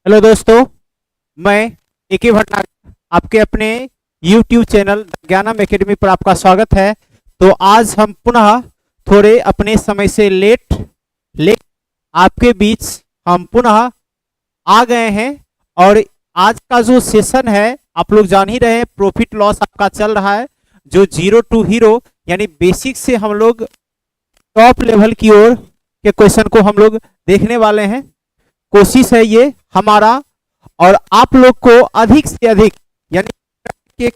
Hello दोस्तों, मैं A K. Bhatnagar आपके अपने YouTube चैनल ज्ञानम एकेडमी पर आपका स्वागत है। तो आज हम पुनः थोड़े अपने समय से लेट आपके बीच हम पुनः आ गए हैं। और आज का जो सेशन है आप लोग जान ही रहे हैं, प्रॉफिट लॉस आपका चल रहा है, जो जीरो टू हीरो यानी बेसिक से हम लोग टॉप लेवल की ओर के क्वेश्चन को हम लोग देखने वाले हैं। कोशिश है ये हमारा, और आप लोग को अधिक से अधिक यानी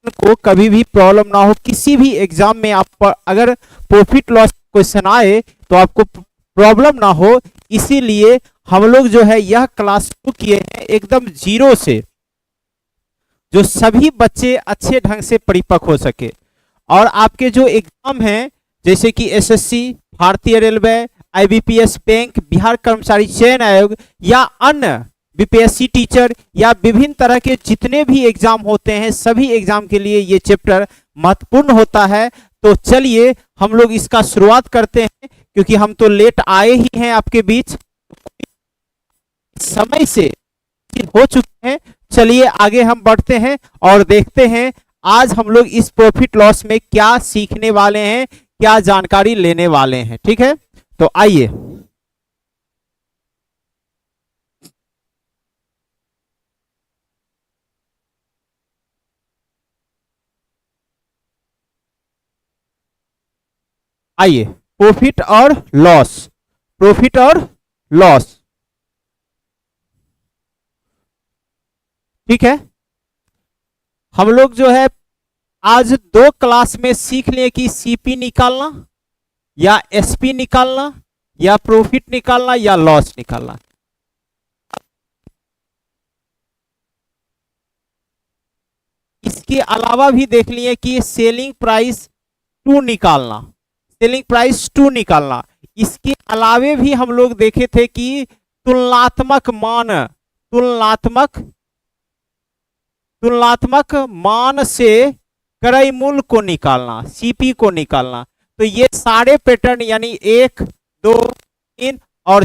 को कभी भी प्रॉब्लम ना हो। किसी भी एग्जाम में आप पर अगर प्रॉफिट लॉस क्वेश्चन आए तो आपको प्रॉब्लम ना हो, इसीलिए हम लोग जो है यह क्लास शुरू किए हैं एकदम जीरो से, जो सभी बच्चे अच्छे ढंग से परिपक्व हो सके। और आपके जो एग्जाम हैं जैसे कि एसएससी, भारतीय रेलवे, आईबीपीएस, बैंक, बिहार कर्मचारी चयन आयोग या अन्य बीपीएससी टीचर या विभिन्न तरह के जितने भी एग्जाम होते हैं, सभी एग्जाम के लिए ये चैप्टर महत्वपूर्ण होता है। तो चलिए हम लोग इसका शुरुआत करते हैं, क्योंकि हम तो लेट आए ही हैं आपके बीच, समय से हो चुके हैं। चलिए आगे हम बढ़ते हैं और देखते हैं आज हम लोग इस प्रॉफिट लॉस में क्या सीखने वाले हैं, क्या जानकारी लेने वाले हैं। ठीक है, तो आइए आइए प्रॉफिट और लॉस, प्रॉफिट और लॉस। ठीक है, हम लोग जो है आज दो क्लास में सीख लें कि सीपी निकालना या एसपी निकालना या प्रॉफिट निकालना या लॉस निकालना। इसके अलावा भी देख लिए कि सेलिंग प्राइस टू निकालना, सेलिंग प्राइस टू निकालना। इसके अलावे भी हम लोग देखे थे कि तुलनात्मक मान, तुलनात्मक मान से क्रय मूल्य को निकालना, सीपी को निकालना। तो ये सारे पैटर्न यानी 1, 2, 3 और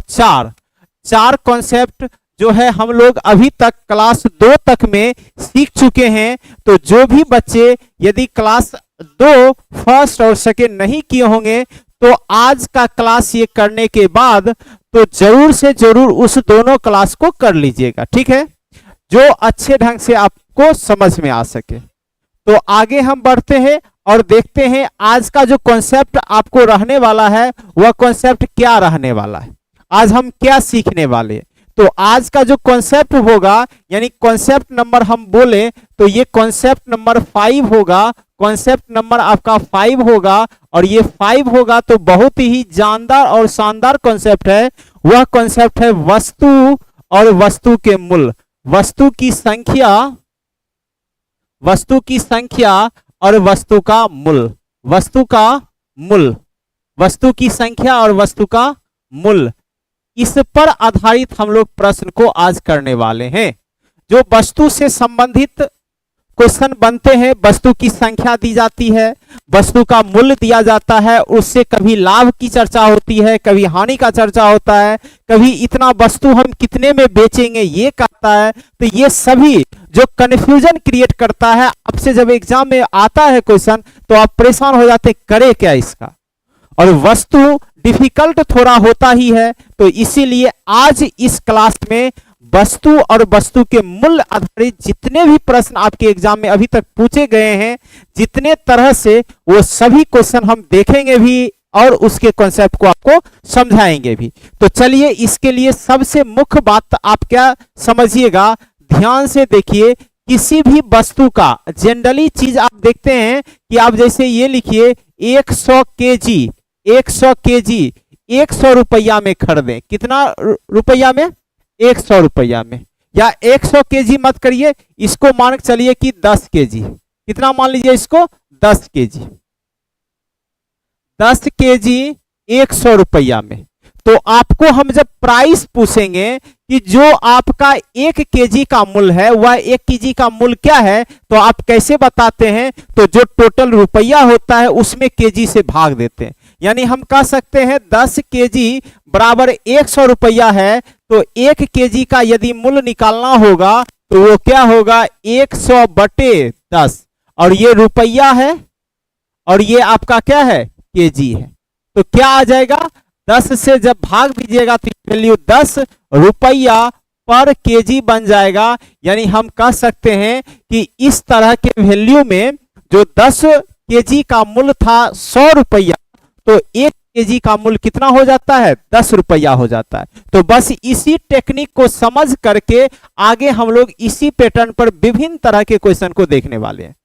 4 कॉन्सेप्ट जो है हम लोग अभी तक क्लास 2 तक में सीख चुके हैं। तो जो भी बच्चे यदि क्लास 2 फर्स्ट और सेकेंड नहीं किए होंगे तो आज का क्लास ये करने के बाद तो जरूर से जरूर उस दोनों क्लास को कर लीजिएगा। ठीक है, जो अच्छे ढंग से आपको समझ में आ सके। तो आगे हम बढ़ते हैं और देखते हैं आज का जो कॉन्सेप्ट आपको रहने वाला है वह कॉन्सेप्ट क्या रहने वाला है, आज हम क्या सीखने वाले हैं। तो आज का जो कॉन्सेप्ट होगा यानी कॉन्सेप्ट नंबर हम बोले तो ये कॉन्सेप्ट नंबर 5 होगा, कॉन्सेप्ट नंबर आपका 5 होगा। और ये 5 होगा तो बहुत ही जानदार और शानदार कॉन्सेप्ट है। वह कॉन्सेप्ट है वस्तु और वस्तु के मूल्य, वस्तु की संख्या, वस्तु की संख्या और वस्तु का मूल्य, वस्तु का मूल्य, वस्तु की संख्या और वस्तु का मूल्य। इस पर आधारित हम लोग प्रश्न को आज करने वाले हैं। जो वस्तु से संबंधित क्वेश्चन बनते हैं, वस्तु की संख्या दी जाती है, वस्तु का मूल्य दिया जाता है, उससे कभी लाभ की चर्चा होती है, कभी हानि का चर्चा होता है, कभी इतना वस्तु हम कितने में बेचेंगे ये कहता है। तो ये सभी जो कंफ्यूजन क्रिएट करता है, आपसे जब एग्जाम में आता है क्वेश्चन तो आप परेशान हो जाते करे क्या इसका। और वस्तु डिफिकल्ट थोड़ा होता ही है, तो इसीलिए आज इस क्लास में वस्तु और वस्तु के मूल्य आधारित जितने भी प्रश्न आपके एग्जाम में अभी तक पूछे गए हैं, जितने तरह से, वो सभी क्वेश्चन हम देखेंगे भी और उसके कॉन्सेप्ट को आपको समझाएंगे भी। तो चलिए इसके लिए सबसे मुख्य बात आप क्या समझिएगा, ध्यान से देखिए। किसी भी वस्तु का जनरली चीज आप देखते हैं कि आप जैसे ये लिखिए 100 केजी, 100 केजी 100 रुपया में खरीदें। कितना रुपया में? 100 रुपया में। या 100 केजी मत करिए, इसको मान के चलिए कि 10 केजी। कितना मान लीजिए इसको? 10 केजी। 10 केजी 100 रुपया में। तो आपको हम जब प्राइस पूछेंगे कि जो आपका 1 केजी का मूल्य है वह 1 केजी का मूल्य क्या है, तो आप कैसे बताते हैं? तो जो टोटल रुपया होता है उसमें केजी से भाग देते हैं। यानी हम कह सकते हैं 10 केजी बराबर 100 रुपया है, तो 1 केजी का यदि मूल्य निकालना होगा तो वो क्या होगा 100/10, और ये रुपया है और ये आपका क्या है केजी है। तो क्या आ जाएगा 10 से जब भाग दीजिएगा तो वैल्यू 10 रुपया पर केजी बन जाएगा। यानी हम कह सकते हैं कि इस तरह के वैल्यू में जो 10 केजी का मूल्य था 100 रुपया, तो 1 केजी का मूल्य कितना हो जाता है 10 रुपया हो जाता है। तो बस इसी टेक्निक को समझ करके आगे हम लोग इसी पैटर्न पर विभिन्न तरह के क्वेश्चन को देखने वाले हैं।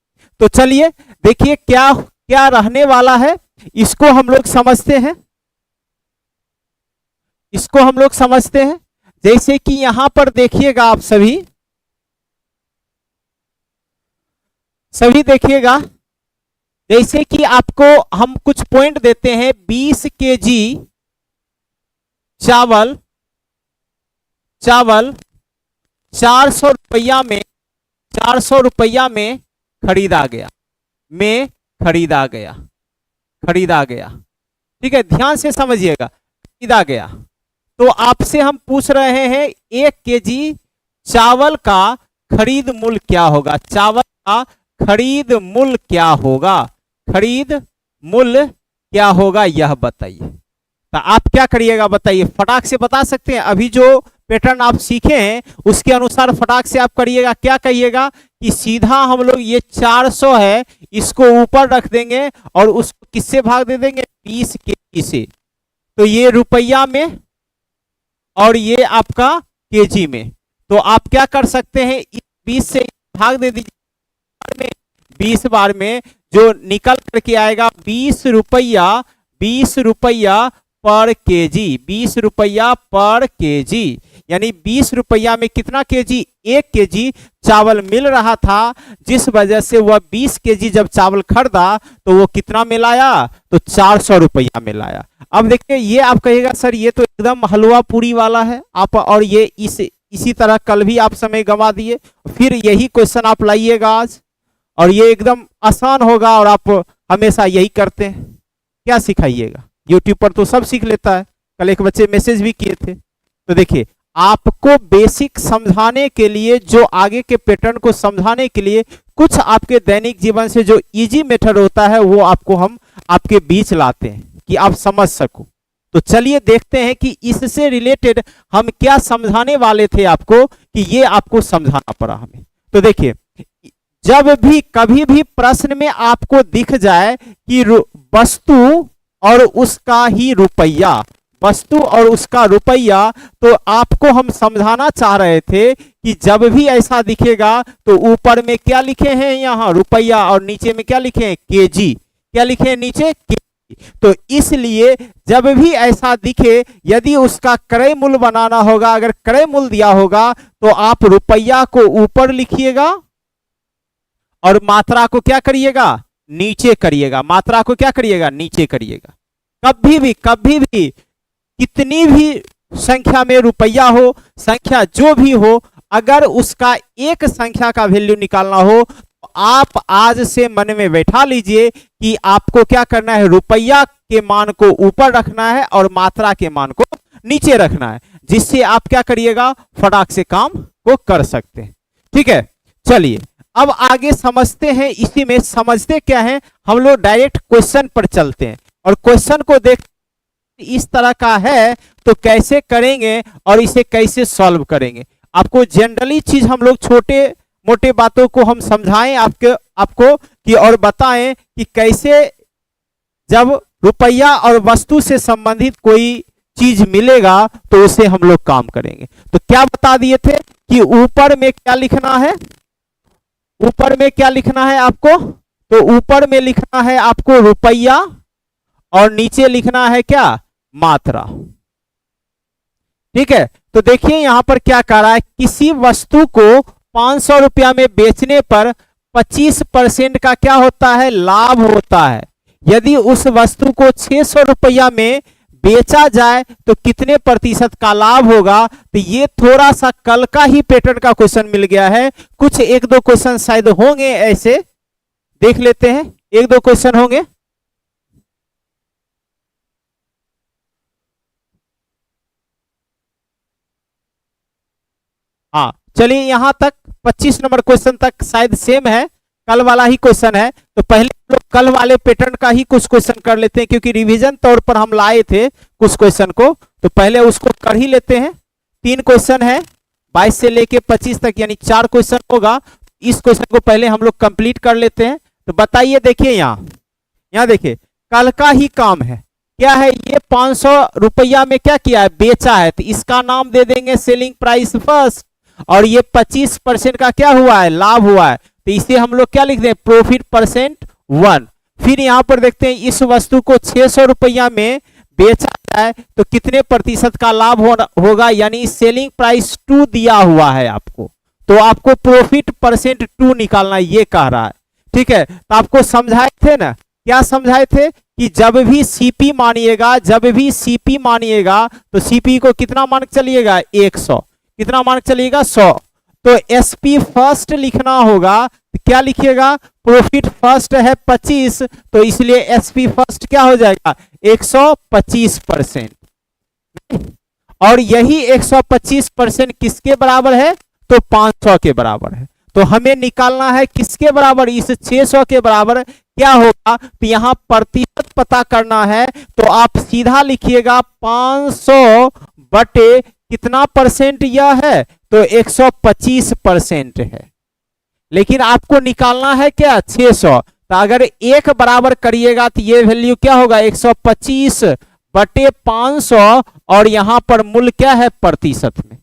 तो चलिए देखिए क्या क्या रहने वाला है, इसको हम लोग समझते हैं। इसको हम लोग समझते हैं जैसे कि यहां पर देखिएगा, आप सभी देखिएगा, जैसे कि आपको हम कुछ पॉइंट देते हैं। 20 केजी चावल 400 रुपया में 400 रुपया में खरीदा गया। ठीक है, ध्यान से समझिएगा, खरीदा गया। तो आपसे हम पूछ रहे हैं 1 केजी चावल का खरीद मूल्य क्या होगा, चावल का खरीद मूल्य क्या होगा, खरीद मूल्य क्या होगा यह बताइए। तो आप क्या करिएगा बताइए, फटाक से बता सकते हैं। अभी जो पैटर्न आप सीखे हैं उसके अनुसार फटाक से आप करिएगा। क्या कहिएगा कि सीधा हम लोग ये 400 है इसको ऊपर रख देंगे और उसको किससे भाग दे देंगे 20 केजी से। तो ये रुपया में और ये आपका केजी में। तो आप क्या कर सकते हैं 20 से भाग दे दीजिए 20 बार में, जो निकल करके आएगा 20 रुपया पर केजी, 20 रुपया पर केजी। यानी 20 रुपया में कितना केजी 1 केजी चावल मिल रहा था, जिस वजह से वह 20 केजी जब चावल खरीदा तो वो कितना में लाया, तो 400 रुपया में लाया। अब देखिए ये आप कहिएगा सर ये तो एकदम हलवा पूरी वाला है आप, और ये इसी तरह कल भी आप समय गंवा दिए, फिर यही क्वेश्चन आप लाइएगा आज और ये एकदम आसान होगा और आप हमेशा यही करते हैं। क्या सिखाइएगा, यूट्यूब पर तो सब सीख लेता है। कल एक बच्चे मैसेज भी किए थे। तो देखिए आपको बेसिक समझाने के लिए, जो आगे के पैटर्न को समझाने के लिए कुछ आपके दैनिक जीवन से जो इजी मेथड होता है वो आपको हम आपके बीच लाते हैं कि आप समझ सको। तो चलिए देखते हैं कि इससे रिलेटेड हम क्या समझाने वाले थे आपको, कि ये आपको समझाना पड़ा हमें। तो देखिए जब भी कभी भी प्रश्न में आपको दिख जाए कि वस्तु और उसका ही रुपया, वस्तु और उसका रुपया, तो आपको हम समझाना चाह रहे थे कि जब भी ऐसा दिखेगा तो ऊपर में क्या लिखे हैं यहाँ रुपया और नीचे में क्या लिखे हैं केजी, क्या लिखे हैं नीचे केजी। तो इसलिए जब भी ऐसा दिखे, यदि उसका क्रय मूल्य बनाना होगा, अगर क्रय मूल्य दिया होगा तो आप रुपया को ऊपर लिखिएगा और मात्रा को क्या करिएगा नीचे करिएगा, मात्रा को क्या करिएगा नीचे करिएगा। कभी भी कितनी भी संख्या में रुपया हो, संख्या जो भी हो, अगर उसका एक संख्या का वैल्यू निकालना हो तो आप आज से मन में बैठा लीजिए कि आपको क्या करना है, रुपया के मान को ऊपर रखना है और मात्रा के मान को नीचे रखना है, जिससे आप क्या करिएगा फटाक से काम को कर सकते हैं। ठीक है, चलिए अब आगे समझते हैं। इसी में समझते क्या है, हम लोग डायरेक्ट क्वेश्चन पर चलते हैं और क्वेश्चन को देख इस तरह का है तो कैसे करेंगे और इसे कैसे सॉल्व करेंगे। आपको जनरली चीज हम लोग छोटे मोटे बातों को हम समझाएं आपको कि और बताएं कि कैसे जब रुपया और वस्तु से संबंधित कोई चीज मिलेगा तो उसे हम लोग काम करेंगे। तो क्या बता दिए थे कि ऊपर में क्या लिखना है, ऊपर में क्या लिखना है आपको, तो ऊपर में लिखना है आपको रुपया और नीचे लिखना है क्या मात्रा। ठीक है, तो देखिए यहां पर क्या कह रहा है, किसी वस्तु को 500 रुपया में बेचने पर 25% का क्या होता है लाभ होता है। यदि उस वस्तु को 600 रुपया में बेचा जाए तो कितने प्रतिशत का लाभ होगा। तो ये थोड़ा सा कल का ही पैटर्न का क्वेश्चन मिल गया है, कुछ एक दो क्वेश्चन शायद होंगे ऐसे, देख लेते हैं एक दो क्वेश्चन होंगे। हाँ चलिए यहां तक 25 नंबर क्वेश्चन तक शायद सेम है, कल वाला ही क्वेश्चन है। तो पहले हम लोग कल वाले पैटर्न का ही कुछ क्वेश्चन कर लेते हैं, क्योंकि रिवीजन तौर पर हम लाए थे कुछ क्वेश्चन को, तो पहले उसको कर ही लेते हैं। 3 क्वेश्चन है 22 से लेके 25 तक, यानी 4 क्वेश्चन होगा। इस क्वेश्चन को पहले हम लोग कंप्लीट कर लेते हैं। तो बताइए, देखिए यहाँ देखिए, कल का ही काम है। क्या है ये 500 रुपया में क्या किया है, बेचा है, तो इसका नाम दे देंगे सेलिंग प्राइस फर्स्ट। और ये 25% का क्या हुआ है, लाभ हुआ है, तो इसे हम लोग क्या लिख दें, प्रॉफिट परसेंट 1। फिर यहां पर देखते हैं इस वस्तु को 600 रुपया में बेचा जाए तो कितने प्रतिशत का लाभ होगा, यानी सेलिंग प्राइस 2 दिया हुआ है आपको, तो आपको प्रॉफिट परसेंट 2 निकालना, ये कह रहा है। ठीक है, तो आपको समझाए थे ना, क्या समझाए थे कि जब भी सीपी मानिएगा, जब भी सीपी मानिएगा तो सीपी को कितना मान के चलिएगा, 100, कितना मान के चलिएगा, 100। तो एसपी फर्स्ट लिखना होगा, तो क्या लिखिएगा, प्रॉफिट फर्स्ट है 25, तो इसलिए एसपी फर्स्ट क्या हो जाएगा, 125%। और यही 125% किसके बराबर है, तो 500 के बराबर है। तो हमें निकालना है किसके बराबर, इस 600 के बराबर क्या होगा, तो यहां प्रतिशत पता करना है, तो आप सीधा लिखिएगा 500 बटे कितना परसेंट यह है, तो 125% है। लेकिन आपको निकालना है क्या, 600, तो अगर एक बराबर करिएगा तो ये वैल्यू क्या होगा, 125 बटे 500, और यहां पर मूल क्या है, प्रतिशत में।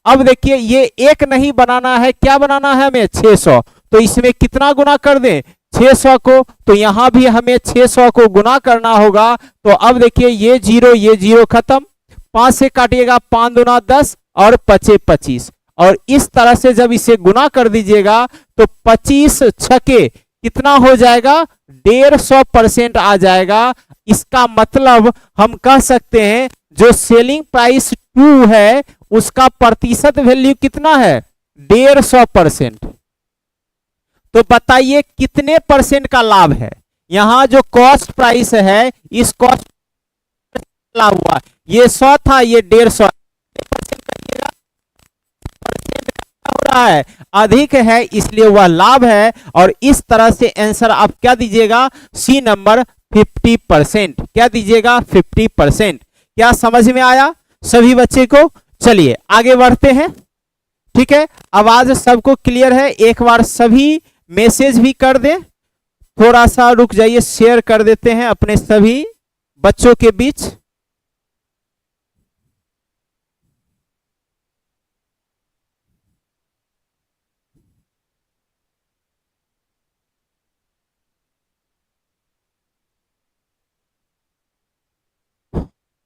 अब देखिए ये एक नहीं बनाना है, क्या बनाना है हमें, 600, तो इसमें कितना गुना कर दें, 600 को, तो यहां भी हमें 600 को गुना करना होगा। तो अब देखिए ये जीरो खत्म, 5 से काटिएगा, 5 दूना 10 और 5 25, और इस तरह से जब इसे गुना कर दीजिएगा तो 25 छके कितना हो जाएगा, 150% आ जाएगा। इसका मतलब हम कह सकते हैं जो सेलिंग प्राइस 2 है उसका प्रतिशत वैल्यू कितना है, 150%। तो बताइए कितने परसेंट का लाभ है, यहां जो कॉस्ट प्राइस है, इस कॉस्ट लाभ हुआ, ये 100 था, ये 150 हो रहा है, अधिक है, इसलिए वह लाभ है। और इस तरह से आंसर आप क्या दीजिएगा, सी नंबर 50%, क्या दीजिएगा, 50%। क्या समझ में आया सभी बच्चे को। चलिए आगे बढ़ते हैं। ठीक है, आवाज सबको क्लियर है, एक बार सभी मैसेज भी कर दें, थोड़ा सा रुक जाइए, शेयर कर देते हैं अपने सभी बच्चों के बीच।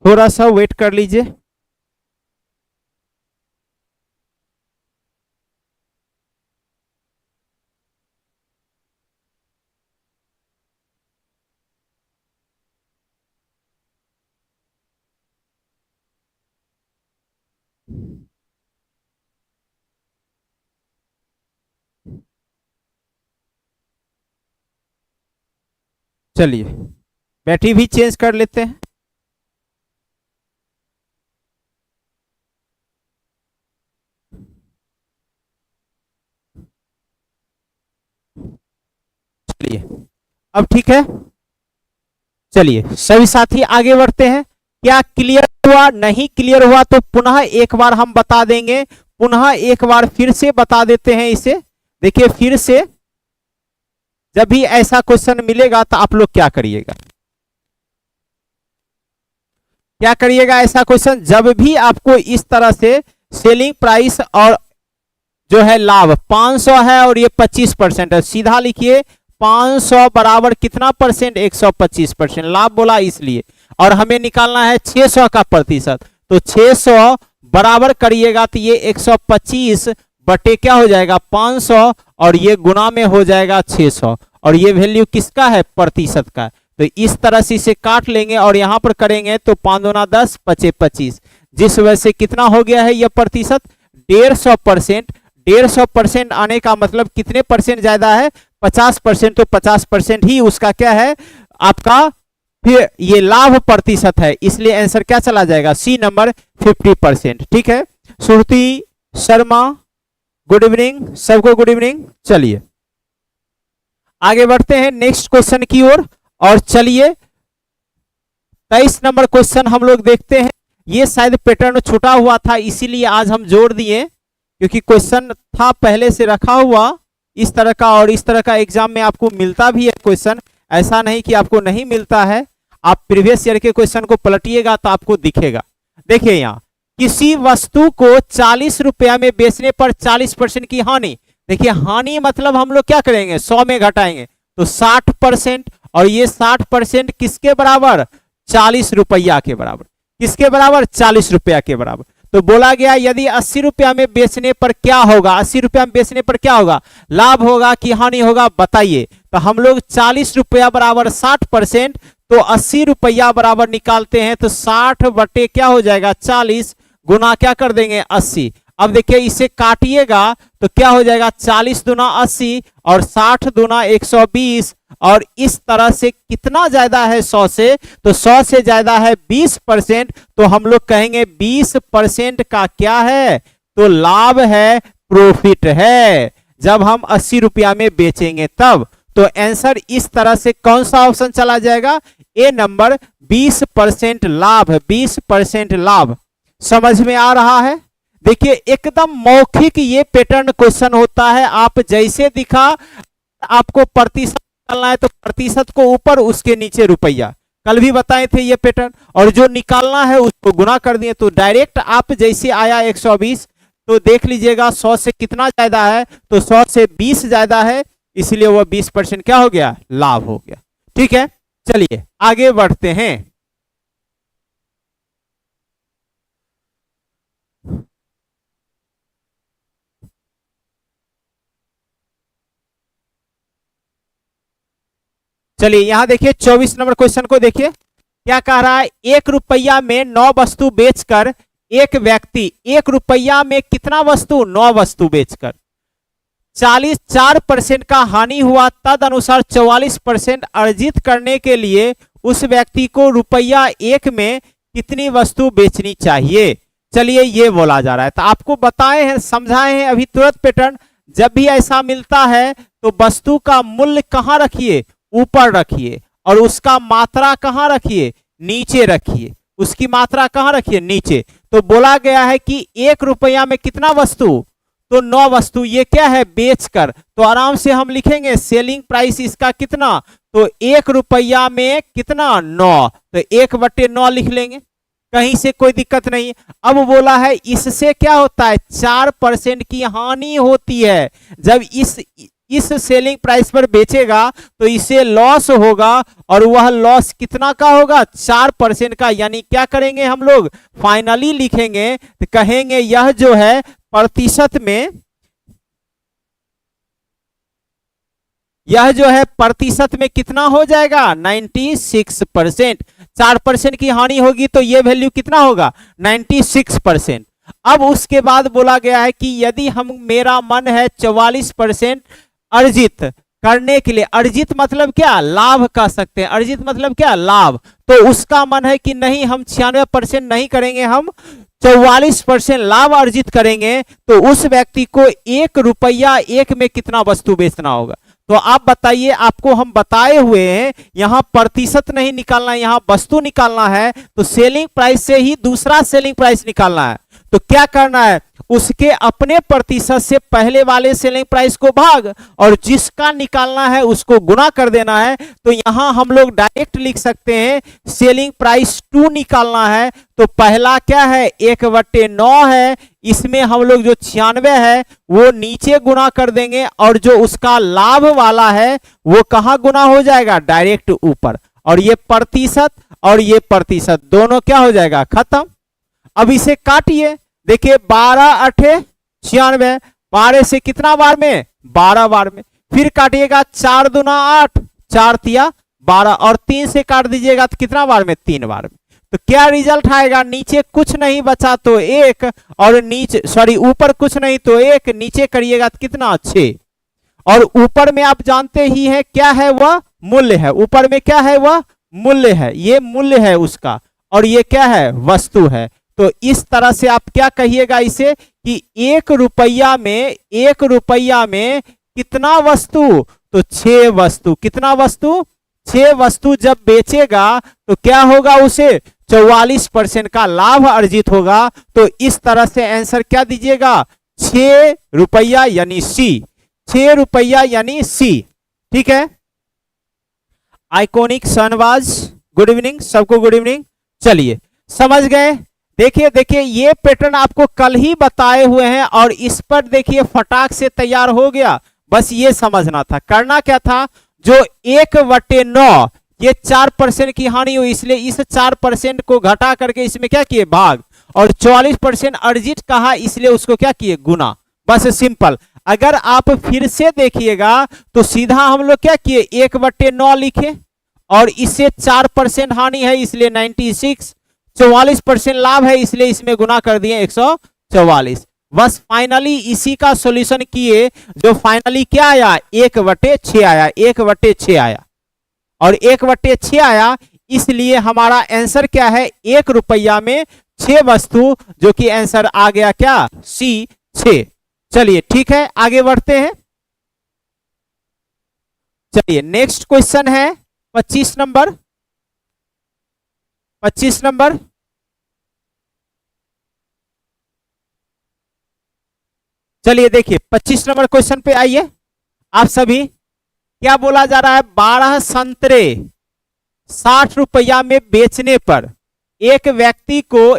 थोड़ा सा वेट कर लीजिए। चलिए बैटरी भी चेंज कर लेते हैं। चलिए अब ठीक है, चलिए सभी साथी आगे बढ़ते हैं। क्या क्लियर हुआ, नहीं क्लियर हुआ तो पुनः एक बार हम बता देंगे, पुनः एक बार फिर से बता देते हैं इसे। देखिए फिर से जब भी ऐसा क्वेश्चन मिलेगा तो आप लोग क्या करिएगा, क्या करिएगा, ऐसा क्वेश्चन जब भी आपको इस तरह से सेलिंग प्राइस और जो है लाभ 500 है और ये 25% है, सीधा लिखिए 500 बराबर कितना परसेंट, 125%, लाभ बोला इसलिए, और हमें निकालना है 600 का प्रतिशत, तो 600 बराबर करिएगा तो ये 125 बटे क्या हो जाएगा, 500, और ये गुना में हो जाएगा 600, और ये वैल्यू किसका है, प्रतिशत का। तो इस तरह से इसे काट लेंगे और यहां पर करेंगे तो 5 दूना 10, 5 25, जिस वजह से कितना हो गया है यह प्रतिशत, 150%। 150% आने का मतलब कितने परसेंट ज्यादा है, 50%, तो 50% ही उसका क्या है, आपका फिर ये लाभ प्रतिशत है, इसलिए आंसर क्या चला जाएगा, सी नंबर 50%। ठीक है, श्रुति शर्मा, गुड इवनिंग सबको, गुड इवनिंग। चलिए आगे बढ़ते हैं नेक्स्ट क्वेश्चन की ओर। और चलिए 23 नंबर क्वेश्चन हम लोग देखते हैं। ये शायद पैटर्न छूटा हुआ था, इसीलिए आज हम जोड़ दिए, क्योंकि क्वेश्चन था पहले से रखा हुआ इस तरह का, और इस तरह का एग्जाम में आपको मिलता भी है क्वेश्चन, ऐसा नहीं कि आपको नहीं मिलता है। आप प्रीवियस ईयर के क्वेश्चन को पलटिएगा तो आपको दिखेगा। देखिए यहाँ किसी वस्तु को 40 रुपया में बेचने पर 40% की हानि। देखिए हानि मतलब हम लोग क्या करेंगे, 100 में घटाएंगे तो 60%, और ये 60% किसके बराबर, 40 रुपया के बराबर। किसके बराबर, 40 रुपया के बराबर। तो बोला गया यदि 80 रुपया में बेचने पर क्या होगा, 80 रुपया में बेचने पर क्या होगा, लाभ होगा कि हानि होगा, बताइए। तो हम लोग 40 रुपया बराबर 60%, तो 80 रुपया बराबर निकालते हैं तो 60 बटे क्या हो जाएगा, 40 गुना क्या कर देंगे, 80। अब देखिए इसे काटिएगा तो क्या हो जाएगा, 40 दूना 80 और 60 दूना 120, और इस तरह से कितना ज्यादा है 100 से, तो 100 से ज्यादा है 20%, तो हम लोग कहेंगे 20% का क्या है, तो लाभ है, प्रॉफिट है, जब हम 80 रुपया में बेचेंगे तब। तो आंसर इस तरह से कौन सा ऑप्शन चला जाएगा, ए नंबर, 20% लाभ, 20% लाभ। समझ में आ रहा है। देखिए एकदम मौखिक ये पैटर्न क्वेश्चन होता है। आप जैसे दिखा, आपको प्रतिशत निकालना है तो प्रतिशत को ऊपर, उसके नीचे रुपया, कल भी बताए थे ये पैटर्न, और जो निकालना है उसको गुना कर दिए। तो डायरेक्ट आप जैसे आया 120, तो देख लीजिएगा 100 से कितना ज्यादा है, तो 100 से 20 ज्यादा है, इसलिए वह 20% क्या हो गया, लाभ हो गया। ठीक है, चलिए आगे बढ़ते हैं। चलिए यहां देखिए 24 नंबर क्वेश्चन को देखिए, क्या कह रहा है, 1 रुपया में 9 वस्तु बेचकर एक व्यक्ति 1 रुपया में कितना वस्तु, 9 वस्तु बेचकर 44% का हानि हुआ, तद अनुसार 44% अर्जित करने के लिए उस व्यक्ति को रुपया 1 में कितनी वस्तु बेचनी चाहिए। चलिए ये बोला जा रहा है, तो आपको बताए हैं, समझाए हैं अभी तुरंत पैटर्न। जब भी ऐसा मिलता है तो वस्तु का मूल्य कहां रखिए, ऊपर रखिए, और उसका मात्रा कहां रखिए, नीचे रखिए। उसकी मात्रा कहां रखिए, नीचे। तो बोला गया है कि 1 रुपया में कितना वस्तु, तो 9 वस्तु, ये क्या है, बेचकर। तो आराम से हम लिखेंगे सेलिंग प्राइस इसका कितना, तो 1 रुपया में कितना, 9, तो 1/9 लिख लेंगे, कहीं से कोई दिक्कत नहीं। अब बोला है इससे क्या होता है, 4% की हानि होती है। जब इस सेलिंग प्राइस पर बेचेगा तो इसे लॉस होगा, और वह लॉस कितना का होगा, 4% का। यानी क्या करेंगे हम लोग, फाइनली लिखेंगे तो कहेंगे यह जो है प्रतिशत में, यह जो है प्रतिशत में कितना हो जाएगा, 96%। 4% की हानि होगी तो यह वैल्यू कितना होगा, 96%। अब उसके बाद बोला गया है कि यदि हम, मेरा मन है 44% अर्जित करने के लिए, अर्जित मतलब क्या, लाभ कह सकते हैं, अर्जित मतलब क्या, लाभ। तो उसका मन है कि नहीं हम 96% नहीं करेंगे, हम 44% लाभ अर्जित करेंगे, तो उस व्यक्ति को 1 रुपया 1 में कितना वस्तु बेचना होगा। तो आप बताइए, आपको हम बताए हुए हैं यहां प्रतिशत नहीं निकालना, यहां वस्तु निकालना है, तो सेलिंग प्राइस से ही दूसरा सेलिंग प्राइस निकालना है। तो क्या करना है, उसके अपने प्रतिशत से पहले वाले सेलिंग प्राइस को भाग, और जिसका निकालना है उसको गुना कर देना है। तो यहां हम लोग डायरेक्ट लिख सकते हैं सेलिंग प्राइस 2 निकालना है, तो पहला क्या है, 1/9 है, इसमें हम लोग जो 96 है वो नीचे गुना कर देंगे, और जो उसका लाभ वाला है वो कहां गुना हो जाएगा, डायरेक्ट ऊपर। और ये प्रतिशत और ये प्रतिशत दोनों क्या हो जाएगा, खत्म। अब इसे काटिए, देखिए 12×8 96, 12 से कितना बार में, 12 बार में। फिर काटिएगा 4 दूना 8, 4 तिया 12, और 3 से काट दीजिएगा तो कितना बार में, 3 बार में। तो क्या रिजल्ट आएगा, नीचे कुछ नहीं बचा तो 1, और नीचे सॉरी ऊपर कुछ नहीं तो 1, नीचे करिएगा तो कितना, 6। और ऊपर में आप जानते ही हैं क्या है, वह मूल्य है। ऊपर में क्या है, वह मूल्य है, ये मूल्य है उसका, और ये क्या है, वस्तु है। तो इस तरह से आप क्या कहिएगा इसे कि 1 रुपया में कितना वस्तु, तो 6 वस्तु। कितना वस्तु? 6 वस्तु जब बेचेगा तो क्या होगा, उसे 44% का लाभ अर्जित होगा। तो इस तरह से आंसर क्या दीजिएगा, 6 रुपया यानी सी। 6 रुपया यानी सी। ठीक है। आइकॉनिक शहनवाज, गुड इवनिंग सबको, गुड इवनिंग। चलिए समझ गए। देखिए देखिए ये पैटर्न आपको कल ही बताए हुए हैं और इस पर देखिए फटाक से तैयार हो गया। बस ये समझना था, करना क्या था, जो 1/9 ये 4% की हानि हुई, इसलिए इस 4% को घटा करके इसमें क्या किए, भाग, और 44% अर्जित कहा इसलिए उसको क्या किए, गुना। बस सिंपल। अगर आप फिर से देखिएगा तो सीधा हम लोग क्या किए, 1/9 लिखे और इससे 4% हानि है इसलिए 96, 44% लाभ है इसलिए इसमें गुना कर दिए 144। बस फाइनली इसी का सॉल्यूशन किए, जो फाइनली क्या आया, 1/6 आया, 1/6 आया और 1/6 आया। इसलिए हमारा आंसर क्या है, 1 रुपया में 6 वस्तु, जो कि आंसर आ गया क्या, सी 6। चलिए ठीक है, आगे बढ़ते हैं। चलिए नेक्स्ट क्वेश्चन है 25 नंबर। 25 नंबर, चलिए देखिए 25 नंबर क्वेश्चन पे आइए आप सभी। क्या बोला जा रहा है, 12 संतरे 60 रुपया में बेचने पर एक व्यक्ति को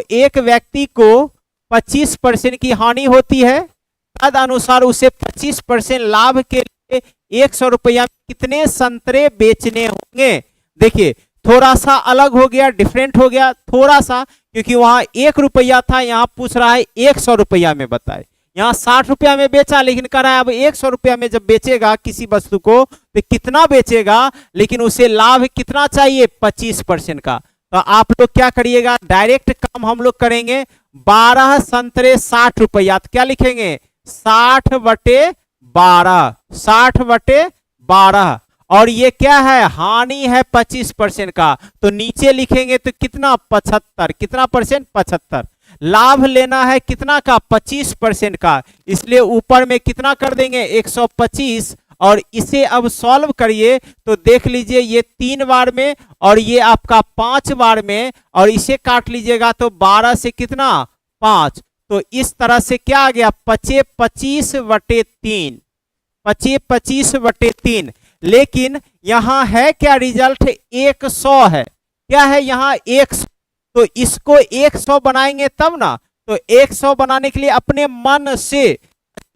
25% की हानि होती है। तद अनुसार उसे 25% लाभ के लिए 100 रुपया में कितने संतरे बेचने होंगे। देखिए थोड़ा सा अलग हो गया, डिफरेंट हो गया थोड़ा सा, क्योंकि वहां 1 रुपया था, यहां पूछ रहा है 100 रुपया में बताए। यहाँ 60 रुपया में बेचा, लेकिन कह रहा है अब 100 रुपया में जब बेचेगा किसी वस्तु को तो कितना बेचेगा, लेकिन उसे लाभ कितना चाहिए, 25% का। तो आप लोग क्या करिएगा, डायरेक्ट काम हम लोग करेंगे। 12 संतरे 60 रुपया, तो क्या लिखेंगे, 60/12, 60/12। और ये क्या है, हानि है 25% का, तो नीचे लिखेंगे तो कितना, 75। कितना परसेंट, 75। लाभ लेना है कितना का, 25% का, इसलिए ऊपर में कितना कर देंगे, 125। और इसे अब सॉल्व करिए तो देख लीजिए ये 3 बार में और ये आपका 5 बार में, और इसे काट लीजिएगा तो 12 से कितना, 5। तो इस तरह से क्या आ गया, 25/3, 25/3। लेकिन यहां है क्या, रिजल्ट 100 है। क्या है यहाँ, 100। तो इसको 100 बनाएंगे तब ना, तो 100 बनाने के लिए अपने मन से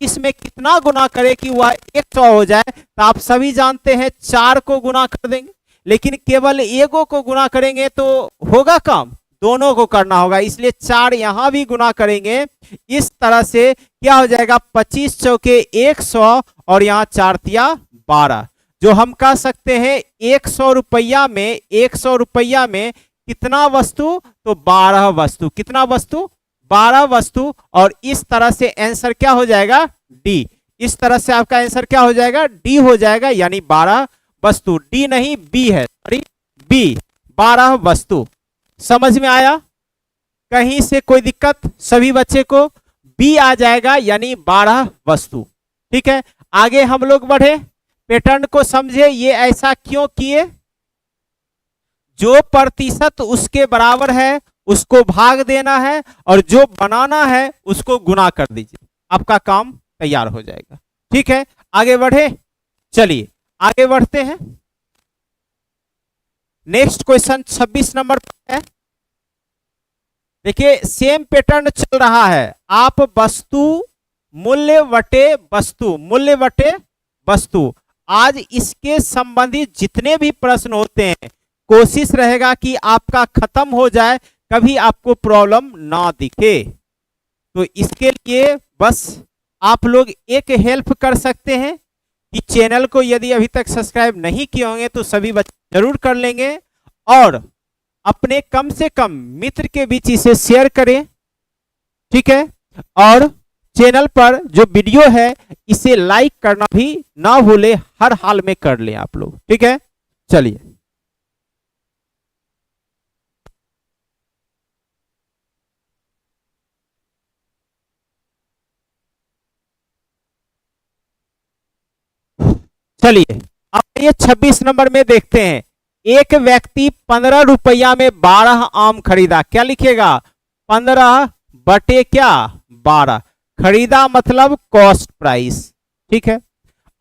इसमें कितना गुना करें कि वह 100 हो जाए। तो आप सभी जानते हैं 4 को गुना कर देंगे, लेकिन केवल एगो को गुना करेंगे तो होगा काम, दोनों को करना होगा, इसलिए 4 यहां भी गुना करेंगे। इस तरह से क्या हो जाएगा, 25 चौके 100 और यहाँ 4 तिया 12। जो हम कह सकते हैं 100 रुपया में, 100 रुपया में कितना वस्तु, तो 12 वस्तु। कितना वस्तु, 12 वस्तु। और इस तरह से आंसर क्या हो जाएगा, डी। इस तरह से आपका आंसर क्या हो जाएगा, डी हो जाएगा, यानी 12 वस्तु। डी नहीं बी है, सॉरी बी, 12 वस्तु। समझ में आया, कहीं से कोई दिक्कत, सभी बच्चे को बी आ जाएगा, यानी 12 वस्तु। ठीक है, आगे हम लोग बढ़े, पैटर्न को समझे, ये ऐसा क्यों किए। जो प्रतिशत उसके बराबर है उसको भाग देना है और जो बनाना है उसको गुना कर दीजिए, आपका काम तैयार हो जाएगा। ठीक है, आगे बढ़े, चलिए आगे बढ़ते हैं। नेक्स्ट क्वेश्चन 26 नंबर पर है। देखिए सेम पैटर्न चल रहा है, आप वस्तु मूल्य बटे वस्तु, मूल्य बटे वस्तु। आज इसके संबंधित जितने भी प्रश्न होते हैं कोशिश रहेगा कि आपका खत्म हो जाए, कभी आपको प्रॉब्लम ना दिखे। तो इसके लिए बस आप लोग एक हेल्प कर सकते हैं कि चैनल को यदि अभी तक सब्सक्राइब नहीं किए होंगे तो सभी बच्चे जरूर कर लेंगे और अपने कम से कम मित्र के बीच इसे शेयर करें। ठीक है, और चैनल पर जो वीडियो है इसे लाइक करना भी ना भूले, हर हाल में कर लें आप लोग। ठीक है, चलिए चलिए अब ये 26 नंबर में देखते हैं। एक व्यक्ति 15 रुपया में 12 आम खरीदा। क्या लिखिएगा? 15 बटे क्या? 12। खरीदा मतलब कॉस्ट प्राइस। ठीक है।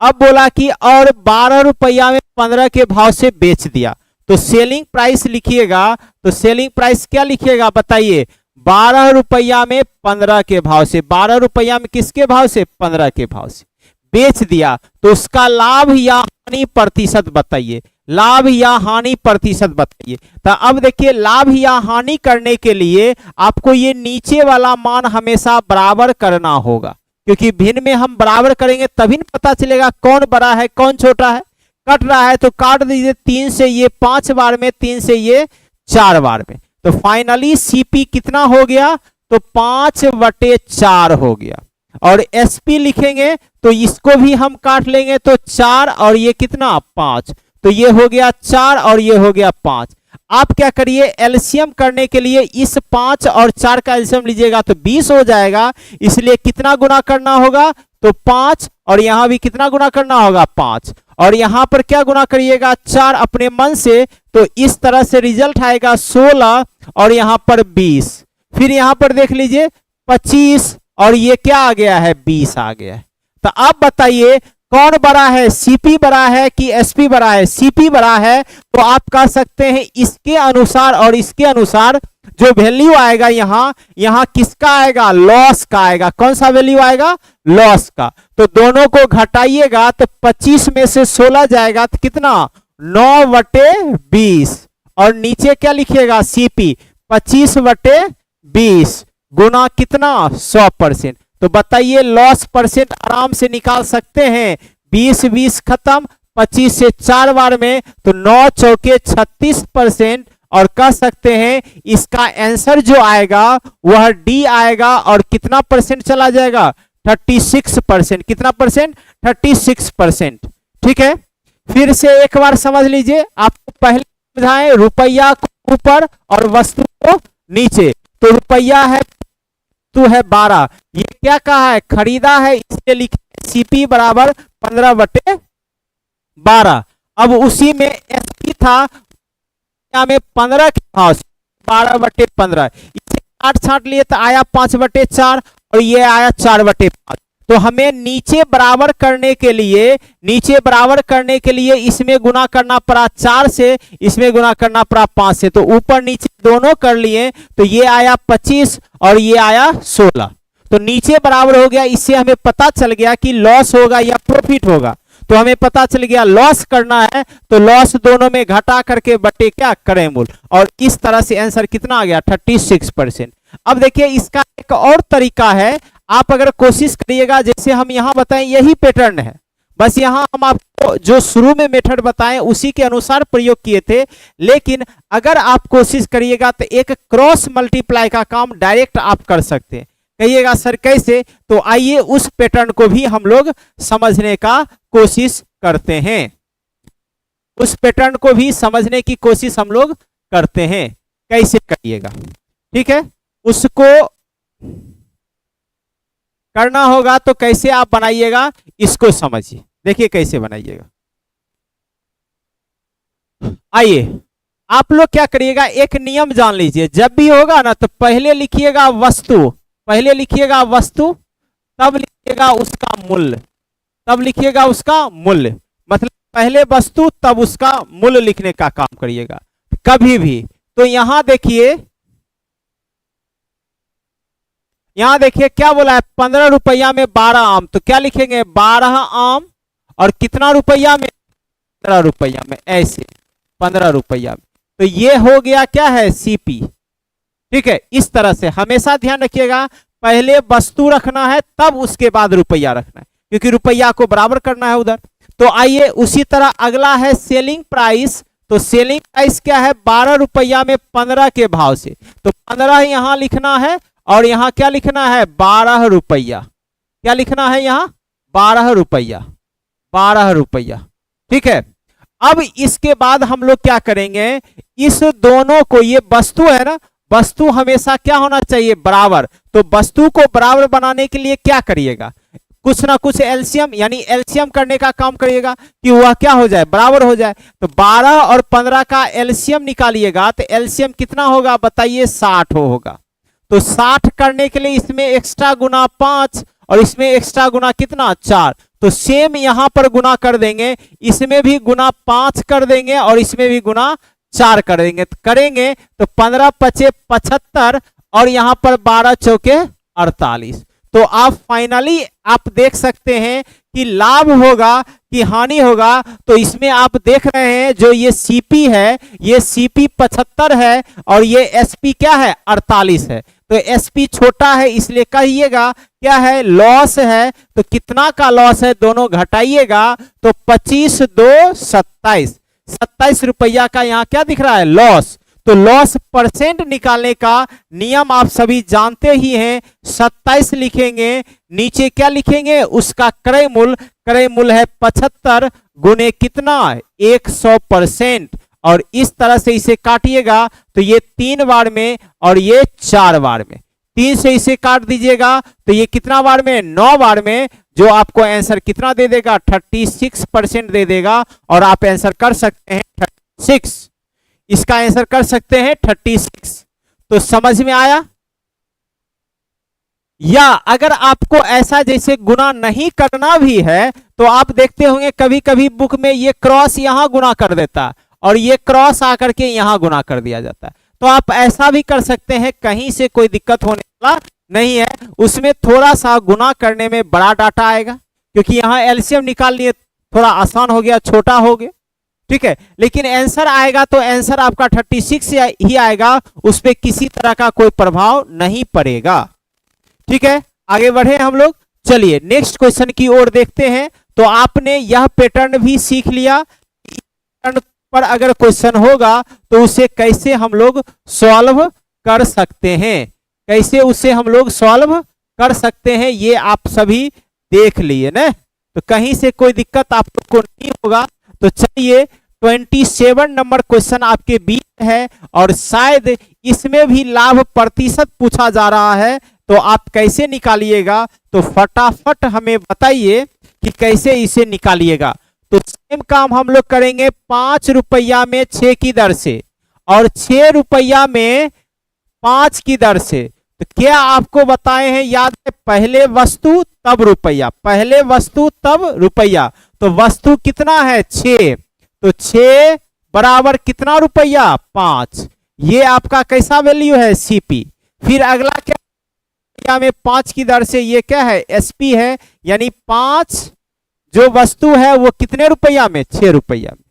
अब बोला कि और 12 रुपया में 15 के भाव से बेच दिया, तो सेलिंग प्राइस लिखिएगा। तो सेलिंग प्राइस क्या लिखिएगा बताइए? 12 रुपया में 15 के भाव से। 12 रुपया में किसके भाव से? 15 के भाव से बेच दिया, तो उसका लाभ या हानि प्रतिशत बताइए। लाभ या हानि प्रतिशत बताइए। तो अब देखिए, लाभ या हानि करने के लिए आपको ये नीचे वाला मान हमेशा बराबर करना होगा, क्योंकि भिन्न में हम बराबर करेंगे तभी न पता चलेगा कौन बड़ा है कौन छोटा है। कट रहा है तो काट दीजिए, 3 से ये 5 बार में, 3 से ये 4 बार में। तो फाइनली सीपी कितना हो गया? तो 5/4 हो गया। और एसपी लिखेंगे तो इसको भी हम काट लेंगे, तो 4 और ये कितना? 5। तो ये हो गया 4 और ये हो गया 5। आप क्या करिए, एलसीएम करने के लिए इस 5 और 4 का एलसीएम लीजिएगा तो 20 हो जाएगा। इसलिए कितना गुना करना होगा? तो 5, और यहां भी कितना गुना करना होगा? 5। और यहां पर क्या गुना करिएगा? 4 अपने मन से। तो इस तरह से रिजल्ट आएगा 16 और यहां पर 20। फिर यहां पर देख लीजिए 25 और ये क्या आ गया है? 20 आ गया है। तो अब बताइए कौन बड़ा है? सीपी बड़ा है कि एसपी बड़ा है? सीपी बड़ा है। तो आप कह सकते हैं इसके अनुसार और इसके अनुसार जो वैल्यू आएगा यहां किसका आएगा? लॉस का आएगा। कौन सा वैल्यू आएगा? लॉस का। तो दोनों को घटाइएगा तो 25 में से 16 जाएगा तो कितना? 9/20। और नीचे क्या लिखिएगा? सीपी 25/20 गुना कितना? 100%। तो बताइए लॉस परसेंट आराम से निकाल सकते हैं। 20 खत्म, 25 से 4 बार में, तो 9 चौके 36%। और कह सकते हैं इसका आंसर जो आएगा वह डी आएगा। और कितना परसेंट चला जाएगा? 36%। कितना परसेंट? 36%। ठीक है। फिर से एक बार समझ लीजिए, आपको पहले समझाएं रुपया को ऊपर और वस्तु को नीचे। तो रुपया है, वस्तु है 12। ये क्या कहा है? खरीदा है, इसलिए लिखे सीपी बराबर 15/12। अब उसी में एसपी था में 15 के भाव से 12/15। इसे काट छाट लिए तो आया 5/4 और ये आया 4/5। तो हमें नीचे बराबर करने के लिए इसमें गुना करना पड़ा 4 से, इसमें गुना करना पड़ा 5 से। तो ऊपर नीचे दोनों कर लिए, तो ये आया 25 और ये आया 16। तो नीचे बराबर हो गया। इससे हमें पता चल गया कि लॉस होगा या प्रॉफिट होगा। तो हमें पता चल गया लॉस करना है, तो लॉस दोनों में घटा करके बटे क्या करें मूल। और इस तरह से आंसर कितना आ गया? 36%। अब देखिए इसका एक और तरीका है। आप अगर कोशिश करिएगा, जैसे हम यहां बताएं यही पैटर्न है, बस यहां हम आपको जो शुरू में मेथड बताएं उसी के अनुसार प्रयोग किए थे। लेकिन अगर आप कोशिश करिएगा तो एक क्रॉस मल्टीप्लाई का काम डायरेक्ट आप कर सकते हैं। कहिएगा सर कैसे? तो आइए उस पैटर्न को भी हम लोग समझने का कोशिश करते हैं। उस पैटर्न को भी समझने की कोशिश हम लोग करते हैं। कैसे करिएगा? ठीक है, उसको करना होगा तो कैसे आप बनाइएगा इसको समझिए। देखिए कैसे बनाइएगा। आइए आप लोग क्या करिएगा, एक नियम जान लीजिए। जब भी होगा ना तो पहले लिखिएगा वस्तु, पहले लिखिएगा वस्तु, तब लिखिएगा उसका मूल्य, तब लिखिएगा उसका मूल्य। मतलब पहले वस्तु तब उसका मूल्य लिखने का काम करिएगा कभी भी। तो यहां देखिए, यहां देखिए क्या बोला है? 15 रुपया में 12 आम। तो क्या लिखेंगे? 12 आम। और कितना रुपया में? 15 रुपया में। ऐसे 15 रुपया में। तो ये हो गया क्या है? सीपी। ठीक है, इस तरह से हमेशा ध्यान रखिएगा, पहले वस्तु रखना है तब उसके बाद रुपया रखना है, क्योंकि रुपया को बराबर करना है उधर। तो आइए उसी तरह अगला है सेलिंग प्राइस। तो सेलिंग प्राइस क्या है? 12 रुपया में 15 के भाव से। तो 15 यहां लिखना है और यहां क्या लिखना है? 12 रुपया। क्या लिखना है यहां? 12 रुपया, 12 रुपया। ठीक है। अब इसके बाद हम लोग क्या करेंगे, इस दोनों को, ये वस्तु है ना, वस्तु हमेशा क्या होना चाहिए? बराबर। तो वस्तु को बराबर बनाने के लिए क्या करिएगा? कुछ ना कुछ एलसीएम यानी एलसीएम करने का काम करिएगा कि वह क्या हो जाए, बराबर हो जाए। तो 12 और 15 का एलसीएम निकालिएगा तो एलसीएम कितना होगा बताइए, 60 होगा। तो 60 करने के लिए इसमें एक्स्ट्रा गुना 5 और इसमें एक्स्ट्रा गुना कितना, 4। तो सेम यहां पर गुना कर देंगे, इसमें भी गुना 5 कर देंगे और इसमें भी गुना 4 कर देंगे। तो करेंगे तो 15 पचे 75 और यहां पर 12 चौके 48। तो आप फाइनली आप देख सकते हैं कि लाभ होगा कि हानि होगा। तो इसमें आप देख रहे हैं जो ये सीपी है, ये सीपी 75 है और ये एसपी क्या है, 48 है। तो एसपी छोटा है इसलिए कहिएगा क्या है, लॉस है। तो कितना का लॉस है, दोनों घटाइएगा तो 25 2 27, 27 रुपया का यहाँ क्या दिख रहा है, लॉस। तो लॉस परसेंट निकालने का नियम आप सभी जानते ही हैं, 27 लिखेंगे, नीचे क्या लिखेंगे, उसका क्रय मूल्य, क्रय मूल्य है 75 गुने कितना, 100%। और इस तरह से इसे काटिएगा तो ये 3 बार में और ये 4 बार में, 3 से इसे काट दीजिएगा तो ये कितना बार में, 9 बार में, जो आपको आंसर कितना दे देगा, 36% दे देगा। और आप आंसर कर सकते हैं 36, इसका आंसर कर सकते हैं 36। तो समझ में आया। या अगर आपको ऐसा जैसे गुना नहीं करना भी है तो आप देखते होंगे कभी कभी बुक में ये क्रॉस यहां गुना कर देता है और ये क्रॉस आकर के यहां गुना कर दिया जाता है। तो आप ऐसा भी कर सकते हैं, कहीं से कोई दिक्कत होने वाला नहीं है। उसमें थोड़ा सा गुना करने में बड़ा डाटा आएगा क्योंकि यहां एलसीएम निकाल लिए, थोड़ा आसान हो गया, छोटा हो गया, ठीक है। लेकिन आंसर आएगा तो आंसर आपका 36 ही आएगा, उस पर किसी तरह का कोई प्रभाव नहीं पड़ेगा, ठीक है। आगे बढ़े हम लोग, चलिए नेक्स्ट क्वेश्चन की ओर देखते हैं। तो आपने यह पैटर्न भी सीख लिया, पैटर्न पर अगर क्वेश्चन होगा तो उसे कैसे हम लोग सॉल्व कर सकते हैं, कैसे उसे हम लोग सॉल्व कर सकते हैं, ये आप सभी देख लिए ना। तो कहीं से कोई दिक्कत आपको नहीं होगा। तो चलिए 27 नंबर क्वेश्चन आपके बीच है और शायद इसमें भी लाभ प्रतिशत पूछा जा रहा है। तो आप कैसे निकालिएगा, तो फटाफट हमें बताइए कि कैसे इसे निकालिएगा। तो सेम काम हम लोग करेंगे 5 रुपया में 6 की दर से और 6 रुपया में 5 की दर से। तो क्या आपको बताए हैं, याद है, पहले वस्तु तब रुपया, पहले वस्तु तब रुपया। तो वस्तु कितना है, 6, तो 6 बराबर कितना रुपया, 5। ये आपका कैसा वैल्यू है, सीपी। फिर अगला क्या में 5 की दर से, ये क्या है, एसपी है, यानी 5 जो वस्तु है वो कितने रुपया में, 6 रुपया में।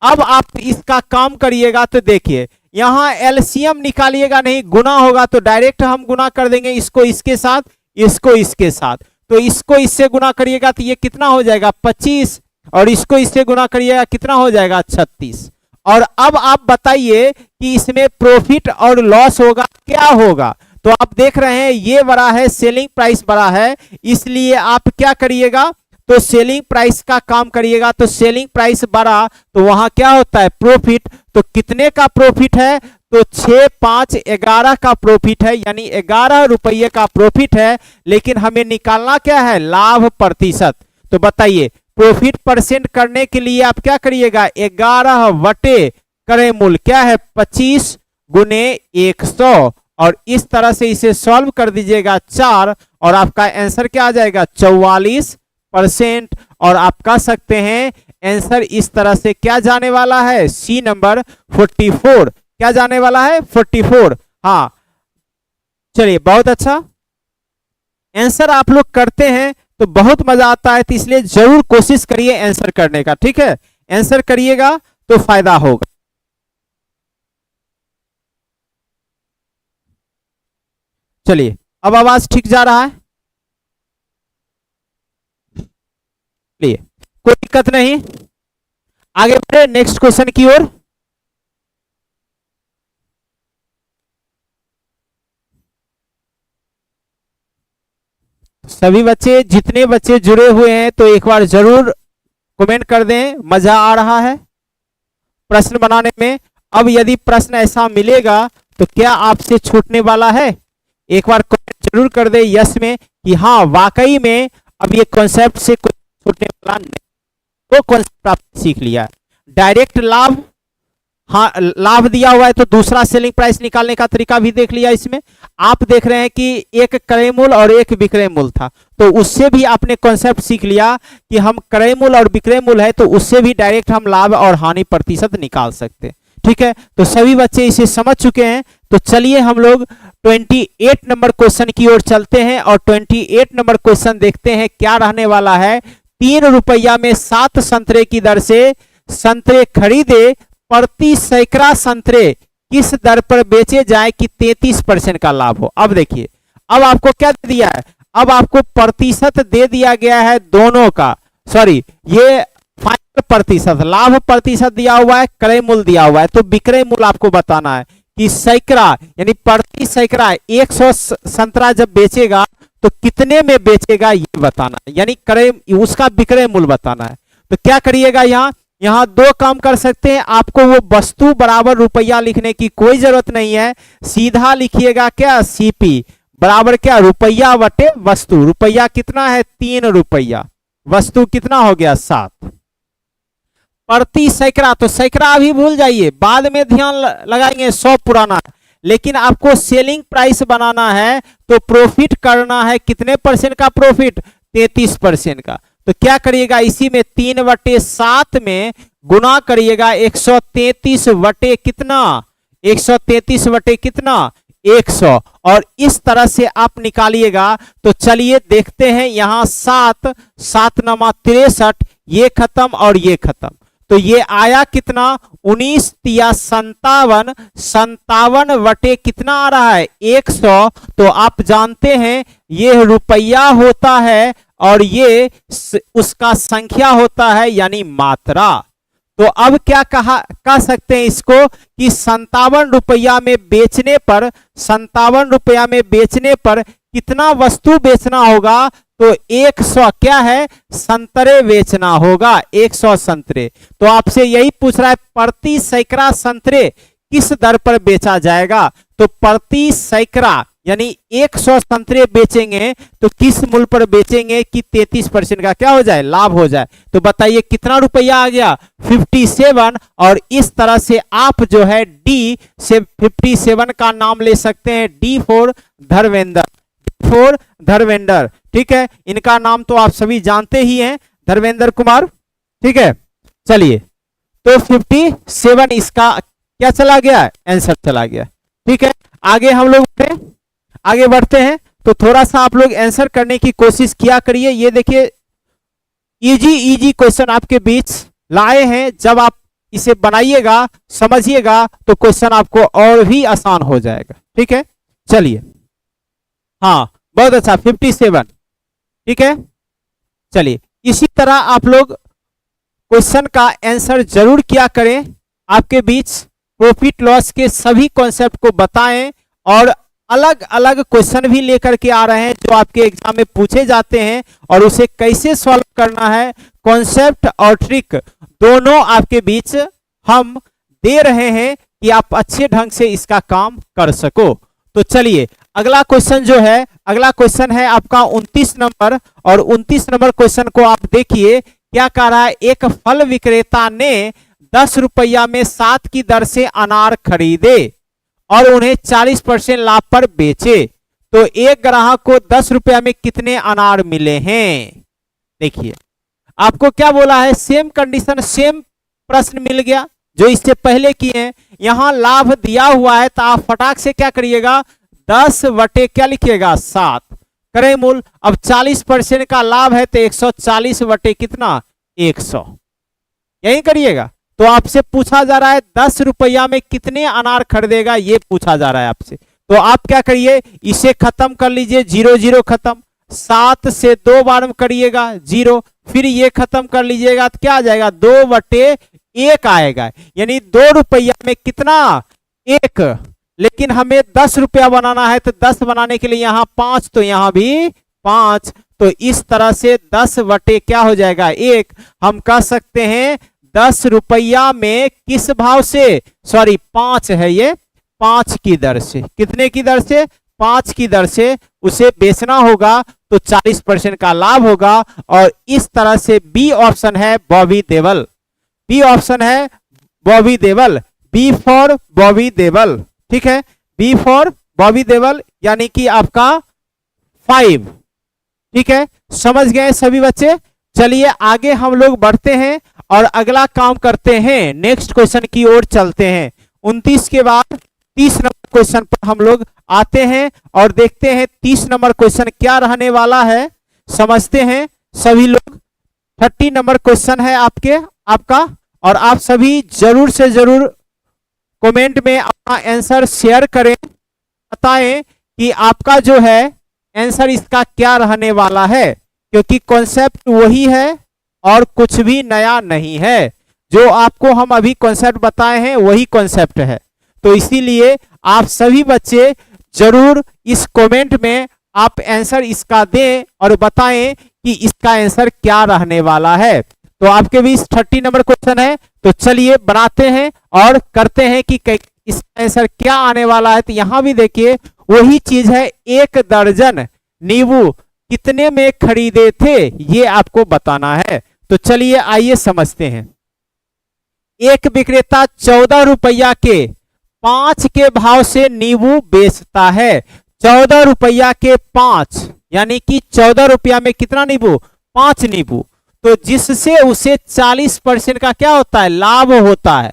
अब आप इसका काम करिएगा तो देखिए यहां एलसीएम निकालिएगा नहीं, गुना होगा तो डायरेक्ट हम गुना कर देंगे, इसको इसके साथ, इसको इसके साथ। तो इसको इससे गुना करिएगा तो ये कितना हो जाएगा, 25, और इसको इससे गुना करिएगा कितना हो जाएगा, 36। और अब आप बताइए कि इसमें प्रॉफिट और लॉस होगा, क्या होगा। तो आप देख रहे हैं ये बड़ा है, सेलिंग प्राइस बड़ा है, इसलिए आप क्या करिएगा, तो सेलिंग प्राइस का काम करिएगा। तो सेलिंग प्राइस बढ़ा तो वहां क्या होता है, प्रॉफिट। तो कितने का प्रॉफिट है, तो 6 5 11 का प्रॉफिट है, यानी 11 रुपये का प्रॉफिट है। लेकिन हमें निकालना क्या है, लाभ प्रतिशत। तो बताइए प्रॉफिट परसेंट करने के लिए आप क्या करिएगा, 11 बटे क्रय मूल्य क्या है, 25 गुने 100, और इस तरह से इसे सॉल्व कर दीजिएगा 4 और आपका आंसर क्या आ जाएगा, 44%। और आप कह सकते हैं आंसर इस तरह से क्या जाने वाला है, सी नंबर 44, क्या जाने वाला है, 44। हाँ चलिए बहुत अच्छा आंसर आप लोग करते हैं तो बहुत मजा आता है, तो इसलिए जरूर कोशिश करिए आंसर करने का, ठीक है। आंसर करिएगा तो फायदा होगा। चलिए अब आवाज ठीक जा रहा है, चलिए कोई दिक्कत नहीं, आगे बढ़े नेक्स्ट क्वेश्चन की ओर। सभी बच्चे, जितने बच्चे जुड़े हुए हैं तो एक बार जरूर कमेंट कर दें, मजा आ रहा है प्रश्न बनाने में। अब यदि प्रश्न ऐसा मिलेगा तो क्या आपसे छूटने वाला है, एक बार कमेंट जरूर कर दे यस में कि हाँ वाकई में अब ये कॉन्सेप्ट से कोई छूटने वाला नहीं, तो कॉन्सेप्ट आपने सीख लिया। डायरेक्ट लाभ, हाँ लाभ दिया हुआ है तो दूसरा सेलिंग प्राइस निकालने का तरीका भी देख लिया। इसमें आप देख रहे हैं कि एक क्रय मूल्य और एक विक्रय मूल्य था, तो उससे भी आपने कॉन्सेप्ट सीख लिया कि हम क्रय मूल्य और विक्रय मूल्य है तो उससे भी डायरेक्ट हम लाभ और हानि प्रतिशत निकाल सकते हैं। ठीक है, तो सभी बच्चे इसे समझ चुके हैं। तो चलिए हम लोग 28 नंबर क्वेश्चन की ओर चलते हैं और 28 नंबर क्वेश्चन देखते हैं क्या रहने वाला है। 3 रुपया में 7 संतरे की दर से संतरे खरीदे, प्रति सैकड़ा संतरे किस दर पर बेचे जाए कि 33% का लाभ हो। अब देखिए, अब आपको क्या दे दिया है, अब आपको प्रतिशत दे दिया गया है दोनों का, सॉरी ये फाइनल प्रतिशत, लाभ प्रतिशत दिया हुआ है, क्रय मूल्य दिया हुआ है, तो विक्रय मूल्य आपको बताना है कि सैकड़ा यानी प्रति सैकड़ा 100 संतरा जब बेचेगा तो कितने में बेचेगा ये बताना है, यानी क्रय उसका विक्रय मूल्य बताना है। तो क्या करिएगा, यहाँ दो काम कर सकते हैं। आपको वो वस्तु बराबर रुपया लिखने की कोई जरूरत नहीं है, सीधा लिखिएगा क्या, सीपी बराबर क्या, रुपया बटे वस्तु। रुपया कितना है, 3 रुपया, वस्तु कितना हो गया 7, प्रति सैकड़ा, तो सैकड़ा अभी भूल जाइए, बाद में ध्यान लगाएंगे, 100 पुराना है, लेकिन आपको सेलिंग प्राइस बनाना है तो प्रॉफिट करना है, कितने परसेंट का प्रॉफिट, 33% का। तो क्या करिएगा, इसी में 3/7 में गुना करिएगा 133 बटे कितना, 133 बटे कितना 100, और इस तरह से आप निकालिएगा। तो चलिए देखते हैं, यहाँ 7 7 नमा 63, ये खत्म और ये खत्म, तो ये आया कितना 19 या 57, 57 बटे कितना आ रहा है 100। तो आप जानते हैं ये रुपया होता है और ये उसका संख्या होता है यानी मात्रा। तो अब क्या कह सकते हैं इसको कि 57 रुपया में बेचने पर, 57 रुपया में बेचने पर कितना वस्तु बेचना होगा, तो 100 क्या है, संतरे बेचना होगा, 100 संतरे। तो आपसे यही पूछ रहा है प्रति सैकड़ा संतरे किस दर पर बेचा जाएगा, तो प्रति सैकड़ा यानी 100 संतरे बेचेंगे तो किस मूल्य पर बेचेंगे कि 33% का क्या हो जाए, लाभ हो जाए। तो बताइए कितना रुपया आ गया, 57। और इस तरह से आप जो है डी से 57 का नाम ले सकते हैं, D for Dharmendra, for Dharmendra. ठीक है, इनका नाम तो आप सभी जानते ही हैं, धर्मेंद्र कुमार। ठीक है, चलिए तो 57 इसका क्या चला गया, आंसर चला गया। ठीक है, आगे हम लोग आगे बढ़ते हैं, तो थोड़ा सा आप लोग आंसर करने की कोशिश किया करिए। ये देखिए इजी क्वेश्चन आपके बीच लाए हैं, जब आप इसे बनाइएगा समझिएगा तो क्वेश्चन आपको और भी आसान हो जाएगा। ठीक है, चलिए, हाँ बहुत अच्छा 57। ठीक है, चलिए इसी तरह आप लोग क्वेश्चन का आंसर जरूर किया करें। आपके बीच प्रॉफिट लॉस के सभी कॉन्सेप्ट को बताएं और अलग अलग क्वेश्चन भी लेकर के आ रहे हैं जो आपके एग्जाम में पूछे जाते हैं, और उसे कैसे सॉल्व करना है, कॉन्सेप्ट और ट्रिक दोनों आपके बीच हम दे रहे हैं कि आप अच्छे ढंग से इसका काम कर सको। तो चलिए अगला क्वेश्चन जो है, अगला क्वेश्चन है आपका 29 नंबर, और 29 नंबर क्वेश्चन को आप देखिए क्या कह रहा है। एक फल विक्रेता ने 10 रुपया में 7 की दर से अनार खरीदे और उन्हें 40% लाभ पर बेचे, तो एक ग्राहक को 10 रुपया में कितने अनार मिले हैं। देखिए आपको क्या बोला है, सेम कंडीशन, सेम प्रश्न मिल गया जो इससे पहले किए हैं। यहां लाभ दिया हुआ है तो आप फटाक से क्या करिएगा, 10 बटे क्या लिखिएगा 7, क्रय मूल्य। अब 40% का लाभ है तो 140 बटे कितना 100, यही करिएगा। तो आपसे पूछा जा रहा है 10 रुपया में कितने अनार खरीदेगा, ये पूछा जा रहा है आपसे। तो आप क्या करिए, इसे खत्म कर लीजिए, 0 0 खत्म, 7 से 2 बार में करिएगा 0, फिर ये खत्म कर लीजिएगा तो क्या आ जाएगा 2 बटे 1 आएगा, यानी 2 रुपया में कितना 1। लेकिन हमें 10 रुपया बनाना है तो 10 बनाने के लिए यहाँ 5, तो यहाँ भी 5, तो इस तरह से 10 बटे क्या हो जाएगा 1। हम कह सकते हैं 10 रुपया में किस भाव से, सॉरी 5 है ये, 5 की दर से, कितने की दर से 5 की दर से उसे बेचना होगा। तो 40% का लाभ होगा। और इस तरह से बी ऑप्शन है बॉबी देओल, बी ऑप्शन है बॉबी देओल, बी फॉर बॉबी देओल, ठीक है, बी फॉर बॉबी देओल यानी कि आपका 5। ठीक है, समझ गए सभी बच्चे। चलिए आगे हम लोग बढ़ते हैं और अगला काम करते हैं, नेक्स्ट क्वेश्चन की ओर चलते हैं। 29 के बाद 30 नंबर क्वेश्चन पर हम लोग आते हैं और देखते हैं 30 नंबर क्वेश्चन क्या रहने वाला है, समझते हैं सभी लोग। 30 नंबर क्वेश्चन है आपका, और आप सभी जरूर से जरूर कमेंट में अपना आंसर शेयर करें, बताएं कि आपका जो है आंसर इसका क्या रहने वाला है, क्योंकि कॉन्सेप्ट वही है और कुछ भी नया नहीं है। जो आपको हम अभी कॉन्सेप्ट बताए हैं वही कॉन्सेप्ट है। तो इसीलिए आप सभी बच्चे जरूर इस कमेंट में आप आंसर इसका दें और बताएं कि इसका आंसर क्या रहने वाला है। तो आपके भी 30 नंबर क्वेश्चन है, तो चलिए बनाते हैं और करते हैं कि इसका आंसर क्या आने वाला है। तो यहां भी देखिए वही चीज है, 1 दर्जन नींबू कितने में खरीदे थे ये आपको बताना है। तो चलिए आइए समझते हैं। एक विक्रेता 14 रुपया के 5 के भाव से नींबू बेचता है। 14 रुपया के 5 यानी कि 14 रुपया में कितना नींबू, 5 नींबू, तो जिससे उसे 40% का क्या होता है, लाभ होता है।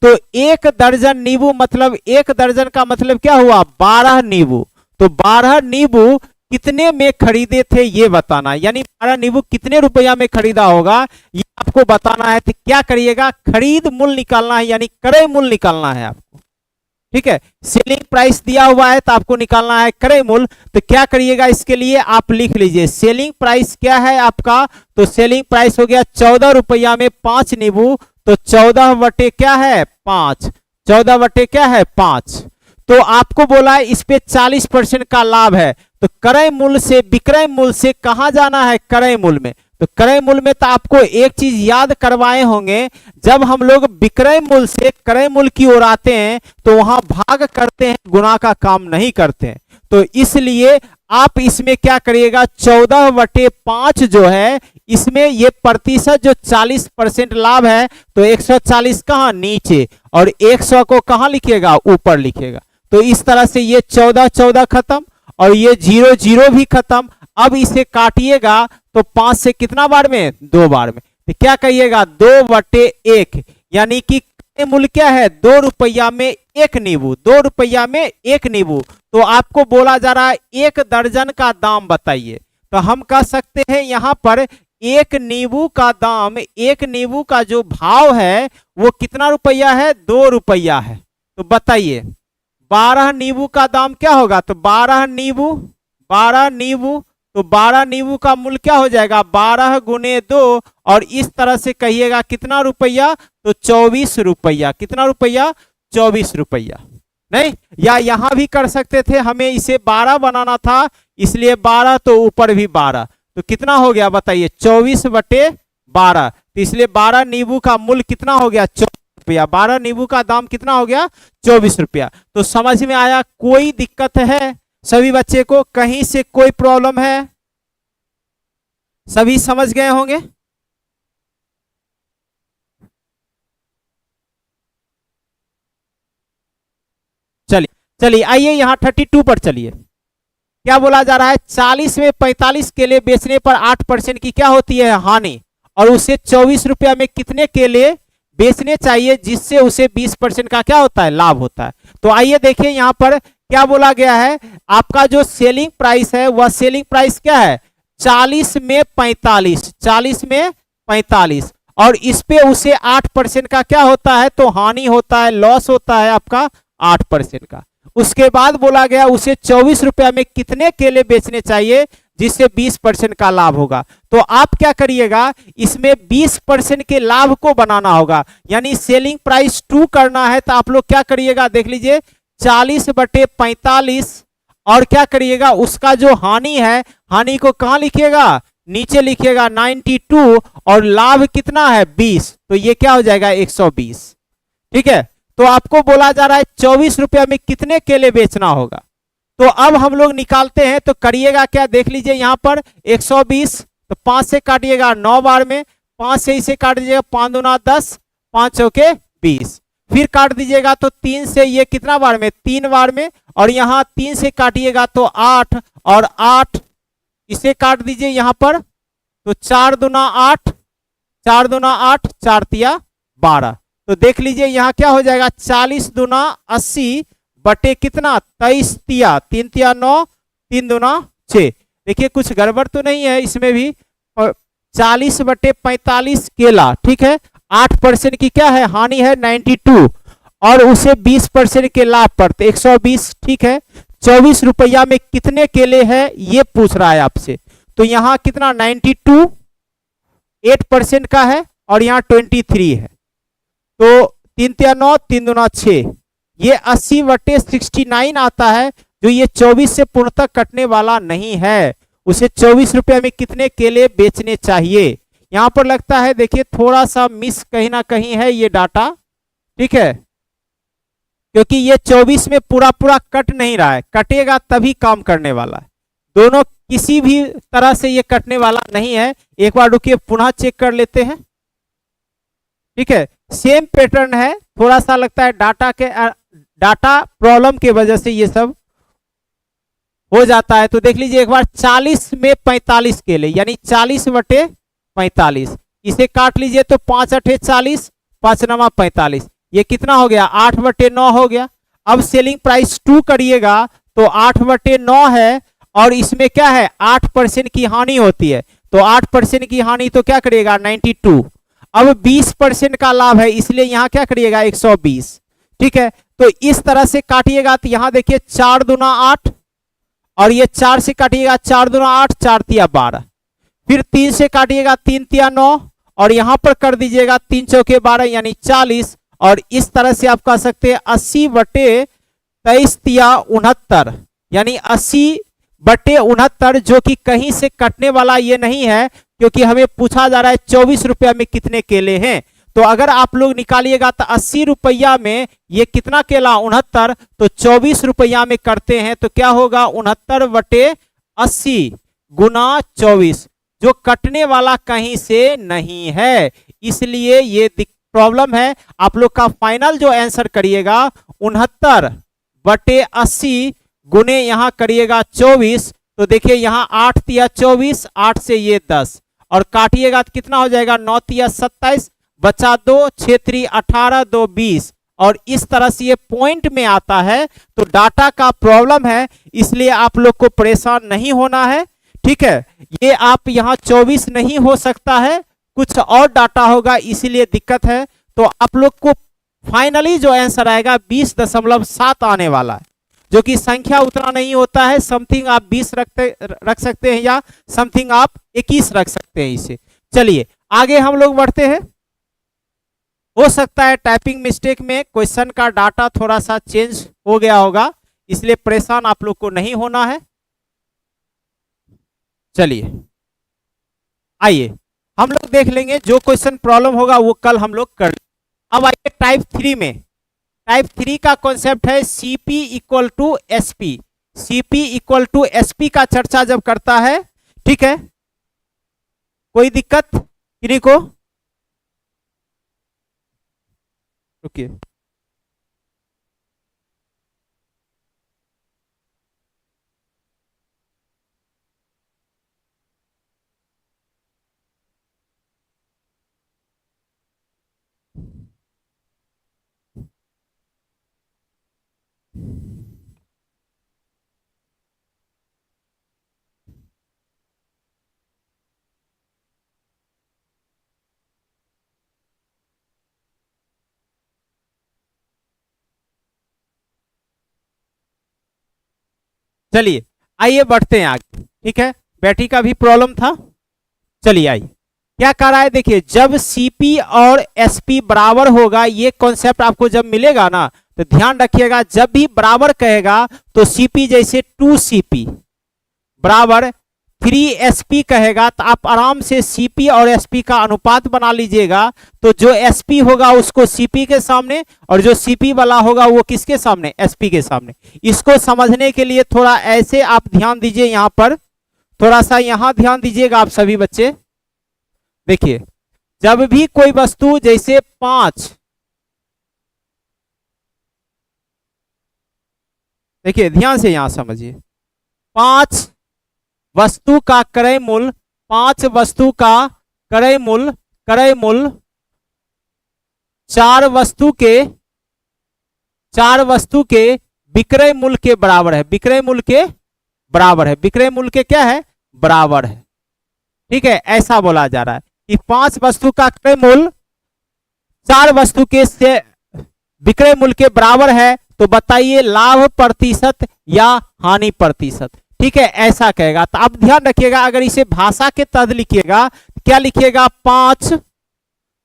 तो 1 दर्जन नींबू मतलब 1 दर्जन का मतलब क्या हुआ, 12 नींबू। तो 12 नींबू कितने में खरीदे थे ये बताना, यानी 12 नींबू कितने रुपया में खरीदा होगा ये आपको बताना है। तो क्या करिएगा, खरीद मूल्य निकालना है, यानी क्रय मूल्य निकालना है आपको। ठीक है, सेलिंग प्राइस दिया हुआ है तो आपको निकालना है क्रय मूल्य। तो क्या करिएगा, इसके लिए आप लिख लीजिए सेलिंग प्राइस क्या है आपका, तो सेलिंग प्राइस हो गया 14 रुपया में 5 नींबू, तो 14 बटे क्या है 5, 14 बटे क्या है 5। तो आपको बोला है इस पे 40% का लाभ है, तो क्रय मूल्य से विक्रय मूल्य से कहां जाना है, क्रय मूल्य में। तो क्रय मूल्य में तो आपको एक चीज याद करवाए होंगे, जब हम लोग विक्रय मूल्य से क्रय मूल्य की ओर आते हैं तो वहां भाग करते हैं, गुणा का काम नहीं करते हैं। तो इसलिए आप इसमें क्या करिएगा, 14 बटे 5 जो है इसमें ये प्रतिशत जो 40% लाभ है, तो 140 कहां नीचे और 100 को कहां लिखिएगा, ऊपर लिखिएगा। तो इस तरह से ये 14 14 खत्म और ये 0 0 भी खत्म। अब इसे काटिएगा तो 5 से कितना बार में, 2 बार में। तो क्या कहिएगा 2 बटे 1, यानी कि मूल्य क्या है, 2 रुपया में 1 नींबू, 2 रुपया में 1 नींबू। तो आपको बोला जा रहा है 1 दर्जन का दाम बताइए। तो हम कह सकते हैं यहां पर 1 नींबू का दाम, 1 नींबू का जो भाव है वो कितना रुपया है, 2 रुपया है। तो बताइए 12 नींबू का दाम क्या होगा, तो 12 नींबू, 12 नींबू, तो 12 नींबू का मूल्य क्या हो जाएगा, 12 गुने 2, और इस तरह से कहिएगा कितना रुपया, तो 24 रुपया। कितना रुपया, 24 रुपया। नहीं, या यहां भी कर सकते थे, हमें इसे 12 बनाना था इसलिए 12, तो ऊपर भी 12, तो कितना हो गया बताइए, 24 बटे 12। तो इसलिए 12 नींबू का मूल्य कितना हो गया, 24 रुपया। 12 नींबू का दाम कितना हो गया, 24 रुपया। तो समझ में आया, कोई दिक्कत है सभी बच्चे को, कहीं से कोई प्रॉब्लम है, सभी समझ गए होंगे। चलिए आइए यहां 32 पर चलिए। क्या बोला जा रहा है, 40 में 45 केले बेचने पर 8% की क्या होती है, हानि, और उसे 24 रुपया में कितने केले बेचने चाहिए जिससे उसे 20% का क्या होता है, लाभ होता है। तो आइए देखिए यहां पर क्या बोला गया है, आपका जो सेलिंग प्राइस है वह सेलिंग प्राइस क्या है, 40 में 45, 40 में 45, और इस पे उसे 8% का क्या होता है, तो हानि होता है, लॉस होता है आपका 8% का। उसके बाद बोला गया उसे 24 रुपया में कितने केले बेचने चाहिए जिससे 20% का लाभ होगा। तो आप क्या करिएगा, इसमें 20% के लाभ को बनाना होगा, यानी सेलिंग प्राइस 2 करना है। तो आप लोग क्या करिएगा, देख लीजिए 40 बटे 45, और क्या करिएगा उसका जो हानि है, हानि को कहां लिखिएगा, नीचे लिखिएगा 92, और लाभ कितना है 20, तो ये क्या हो जाएगा 120। ठीक है, तो आपको बोला जा रहा है 24 रुपया में कितने केले बेचना होगा। तो अब हम लोग निकालते हैं, तो करिएगा क्या, देख लीजिए यहाँ पर 120, तो 5 से काटिएगा 9 बार में, 5 से इसे काट दीजिएगा, 5 दूना 10, 5 चौके 20, फिर काट दीजिएगा तो 3 से ये कितना बार में, 3 बार में, और यहाँ 3 से काटिएगा तो 8, और 8 इसे काट दीजिए यहाँ पर, तो 4 दूना 8, 4 दूना 8, 4 तिया 12, तो देख लीजिए यहाँ क्या हो जाएगा, 40 दूना 80 बटे कितना 23 तिया, 3 तिया 9, 3 दूना 6। देखिए कुछ गड़बड़ तो नहीं है इसमें भी, 40 बटे 45 केला, ठीक है, 8% की क्या है हानि है 92, और उसे 20% के लाभ पर, तो 120, ठीक है। 24 रुपया में कितने केले हैं ये पूछ रहा है आपसे, तो यहाँ कितना 92 8% का है, और यहाँ 23 है, तो 3 तिया 9, 3 दूना 6, ये 80 बटे 69 आता है, जो ये 24 से पूर्णतः कटने वाला नहीं है। उसे 24 रुपये में कितने केले बेचने चाहिए। यहां पर लगता है देखिए थोड़ा सा मिस कहीं ना कहीं है ये डाटा, ठीक है, क्योंकि ये 24 में पूरा पूरा कट नहीं रहा है, कटेगा तभी काम करने वाला है, दोनों किसी भी तरह से ये कटने वाला नहीं है। एक बार रुकिए पुनः चेक कर लेते हैं, ठीक है, सेम पैटर्न है, थोड़ा सा लगता है डाटा प्रॉब्लम की वजह से ये सब हो जाता है। तो देख लीजिए एक बार 40 में 45 केले, यानी 40 बटे 45, इसे काट लीजिए तो 5 अठे 40, 5 नमा 45, ये कितना हो गया 8 बटे 9 हो गया। अब सेलिंग प्राइस 2 करिएगा तो 8 बटे 9 है, और इसमें क्या है 8% की हानि होती है, तो 8% की हानि तो क्या करिएगा 92। अब 20% का लाभ है, इसलिए यहां क्या करिएगा 120, ठीक है। तो इस तरह से काटिएगा तो यहां देखिए 4 दूना 8, और ये 4 से काटिएगा 4 दूना 8, 4 तिया 12, फिर 3 से काटिएगा 3 तिया 9, और यहां पर कर दीजिएगा 3 चौके 12 यानी 40, और इस तरह से आप कह सकते हैं 80 बटे 23 तिया 69, यानी 80 बटे 69, जो कि कहीं से कटने वाला ये नहीं है, क्योंकि हमें पूछा जा रहा है 24 रुपया में कितने केले हैं। तो अगर आप लोग निकालिएगा तो 80 रुपया में ये कितना केला 69, तो 24 रुपया में करते हैं तो क्या होगा 69 बटे 80 गुना 24, जो कटने वाला कहीं से नहीं है, इसलिए ये प्रॉब्लम है। आप लोग का फाइनल जो आंसर करिएगा 69 बटे 80 गुने यहां करिएगा 24, तो देखिए यहां 8 तिया 24, 8 से ये 10, और काटिएगा तो कितना हो जाएगा 9 तिया 27, बचा 2, 6 3 18, 2 20, और इस तरह से ये पॉइंट में आता है। तो डाटा का प्रॉब्लम है, इसलिए आप लोग को परेशान नहीं होना है, ठीक है। ये आप यहाँ 24 नहीं हो सकता है, कुछ और डाटा होगा, इसीलिए दिक्कत है। तो आप लोग को फाइनली जो आंसर आएगा 20.7 आने वाला है, जो कि संख्या उतना नहीं होता है, समथिंग आप 20 रख सकते हैं, या समथिंग आप 21 रख सकते हैं इसे। चलिए आगे हम लोग बढ़ते हैं। हो सकता है टाइपिंग मिस्टेक में क्वेश्चन का डाटा थोड़ा सा चेंज हो गया होगा, इसलिए परेशान आप लोग को नहीं होना है। चलिए आइए हम लोग देख लेंगे, जो क्वेश्चन प्रॉब्लम होगा वो कल हम लोग कर। अब आइए टाइप 3 में। टाइप 3 का कॉन्सेप्ट है CP equal to SP. CP equal to SP का चर्चा जब करता है, ठीक है, कोई दिक्कत किन्हीं को? रुकिए चलिए आइए बढ़ते हैं आगे, ठीक है। बैटरी का भी प्रॉब्लम था। चलिए आइए क्या कह रहा है, देखिए जब सीपी और एसपी बराबर होगा, ये कॉन्सेप्ट आपको जब मिलेगा ना तो ध्यान रखिएगा, जब भी बराबर कहेगा तो सीपी जैसे 2 सीपी बराबर 3sp कहेगा तो आप आराम से cp और sp का अनुपात बना लीजिएगा। तो जो sp होगा उसको cp के सामने और जो cp वाला होगा वो किसके सामने, sp के सामने। इसको समझने के लिए थोड़ा ऐसे आप ध्यान दीजिए, यहां पर थोड़ा सा यहां ध्यान दीजिएगा आप सभी बच्चे। देखिए जब भी कोई वस्तु जैसे 5, देखिए ध्यान से यहां समझिए, 5 वस्तु का क्रय मूल्य, 5 वस्तु का क्रय मूल्य 4 वस्तु के विक्रय मूल्य के बराबर है, विक्रय मूल्य के बराबर है, विक्रय मूल्य के क्या है, बराबर है। ठीक है, ऐसा बोला जा रहा है कि 5 वस्तु का क्रय मूल्य 4 वस्तु के से विक्रय मूल्य के बराबर है। तो बताइए लाभ प्रतिशत या हानि प्रतिशत। ठीक है, ऐसा कहेगा। तो आप ध्यान रखिएगा, अगर इसे भाषा के तहत लिखिएगा क्या लिखिएगा, 5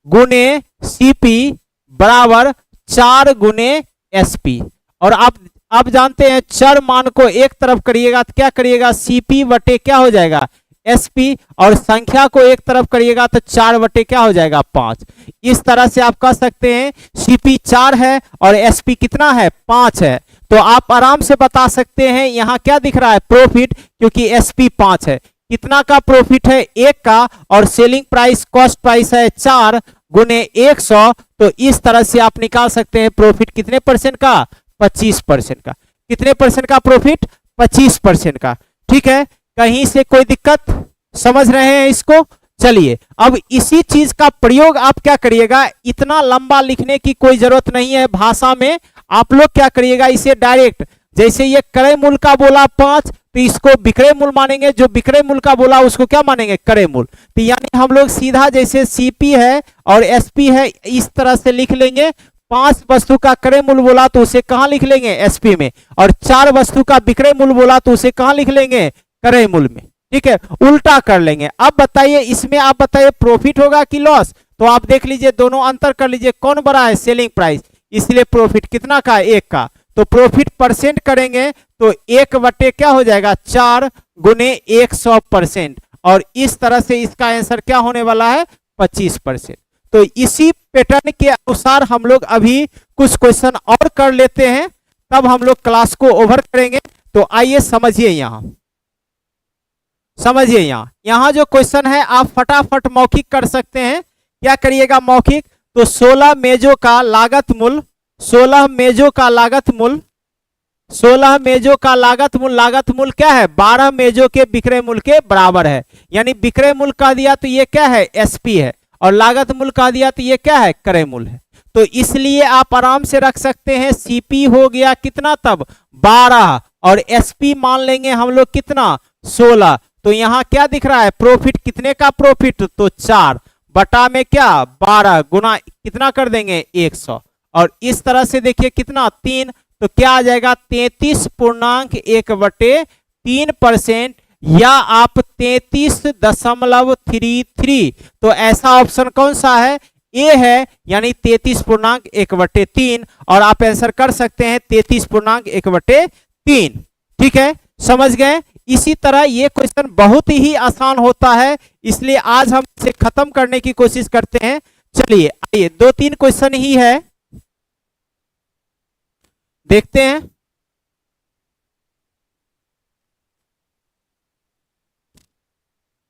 गुने सीपी बराबर 4 गुने एसपी। और आप जानते हैं चर मान को एक तरफ करिएगा तो क्या करिएगा, सीपी बटे क्या हो जाएगा, एसपी। और संख्या को एक तरफ करिएगा तो 4 बटे क्या हो जाएगा, 5। इस तरह से आप कह सकते हैं सीपी 4 है और एसपी कितना है, 5 है। तो आप आराम से बता सकते हैं यहां क्या दिख रहा है, प्रॉफिट, क्योंकि एसपी 5 है। कितना का प्रॉफिट है, 1 का, और सेलिंग प्राइस कॉस्ट प्राइस है 4 गुने 100। तो इस तरह से आप निकाल सकते हैं प्रॉफिट कितने परसेंट का, 25% का। कितने परसेंट का प्रॉफिट, 25% का। ठीक है, कहीं से कोई दिक्कत, समझ रहे हैं इसको। चलिए अब इसी चीज का प्रयोग आप क्या करिएगा, इतना लंबा लिखने की कोई जरूरत नहीं है भाषा में। आप लोग क्या करिएगा, इसे डायरेक्ट, जैसे ये क्रय मूल्य का बोला 5 तो इसको विक्रय मूल्य मानेंगे, जो विक्रय मूल्य का बोला उसको क्या मानेंगे, क्रय मूल्य। तो यानी हम लोग सीधा जैसे सीपी है और एसपी है इस तरह से लिख लेंगे। 5 वस्तु का क्रय मूल्य बोला तो उसे कहां लिख लेंगे, एसपी में, और 4 वस्तु का विक्रय मूल्य बोला तो उसे कहां लिख लेंगे, क्रय मूल्य में। ठीक है, उल्टा कर लेंगे। अब बताइए इसमें, आप बताइए प्रॉफिट होगा कि लॉस। तो आप देख लीजिए, दोनों अंतर कर लीजिए, कौन बड़ा है, सेलिंग प्राइस, इसलिए प्रॉफिट कितना का, 1 का। तो प्रॉफिट परसेंट करेंगे तो 1 बटे क्या हो जाएगा, 4 गुने 100%। और इस तरह से इसका आंसर क्या होने वाला है, 25%। तो इसी पैटर्न के अनुसार हम लोग अभी कुछ क्वेश्चन और कर लेते हैं, तब हम लोग क्लास को ओवर करेंगे। तो आइए समझिए, यहां समझिए, यहां जो क्वेश्चन है आप फटाफट मौखिक कर सकते हैं। क्या करिएगा मौखिक, तो 16 मेजों का लागत मूल्य, 16 मेजों का लागत मूल्य, 16 मेजों का लागत मूल्य क्या है, 12 मेजों के विक्रय मूल्य के बराबर है। यानी विक्रय मूल्य कह दिया तो ये क्या है, एसपी है, और लागत मूल्य कह दिया तो ये क्या है, क्रय मूल्य है। तो इसलिए आप आराम से रख सकते हैं सीपी हो गया कितना तब, 12, और एसपी मान लेंगे हम लोग कितना, 16। तो यहां क्या दिख रहा है, प्रॉफिट कितने का प्रॉफिट, तो 4 बटा में क्या, 12 गुना कितना कर देंगे, 100। और इस तरह से देखिए कितना, 3, तो क्या आ जाएगा, 33.1/3%, या आप 33.33। तो ऐसा ऑप्शन कौन सा है, ए है, यानी 33.1/3। और आप आंसर कर सकते हैं 33.1/3। ठीक है, समझ गए। इसी तरह ये क्वेश्चन बहुत ही आसान होता है, इसलिए आज हम इसे खत्म करने की कोशिश करते हैं। चलिए आइए 2-3 क्वेश्चन ही है, देखते हैं।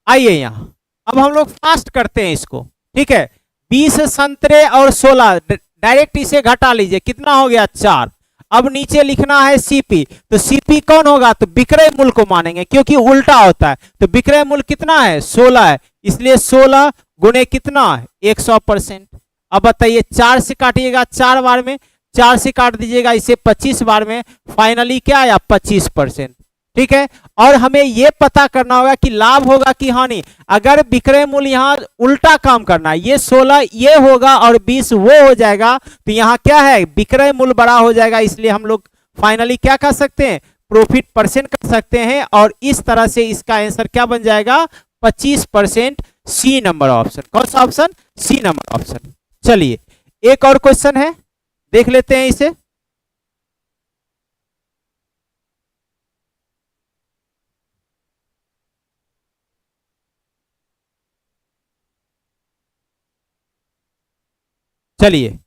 आइए यहां अब हम लोग फास्ट करते हैं इसको। ठीक है, 20 संतरे और 16, डायरेक्ट इसे घटा लीजिए, कितना हो गया, 4। अब नीचे लिखना है सीपी, तो सीपी कौन होगा, तो विक्रय मूल्य को मानेंगे, क्योंकि उल्टा होता है। तो विक्रय मूल्य कितना है, 16 है, इसलिए 16 गुने कितना, 100%। अब बताइए 4 से काटिएगा 4 बार में, 4 से काट दीजिएगा इसे 25 बार में, फाइनली क्या आया, 25%। ठीक है, और हमें यह पता करना होगा कि लाभ होगा कि हानि। अगर विक्रय मूल्य यहां उल्टा काम करना है, ये 16 ये होगा और 20 वो हो जाएगा, तो यहां क्या है, विक्रय मूल्य बड़ा हो जाएगा, इसलिए हम लोग फाइनली क्या कर सकते हैं, प्रॉफिट परसेंट कर सकते हैं। और इस तरह से इसका आंसर क्या बन जाएगा, 25%, सी नंबर ऑप्शन। कौन सा ऑप्शन, सी नंबर ऑप्शन। चलिए एक और क्वेश्चन है, देख लेते हैं इसे। चलिए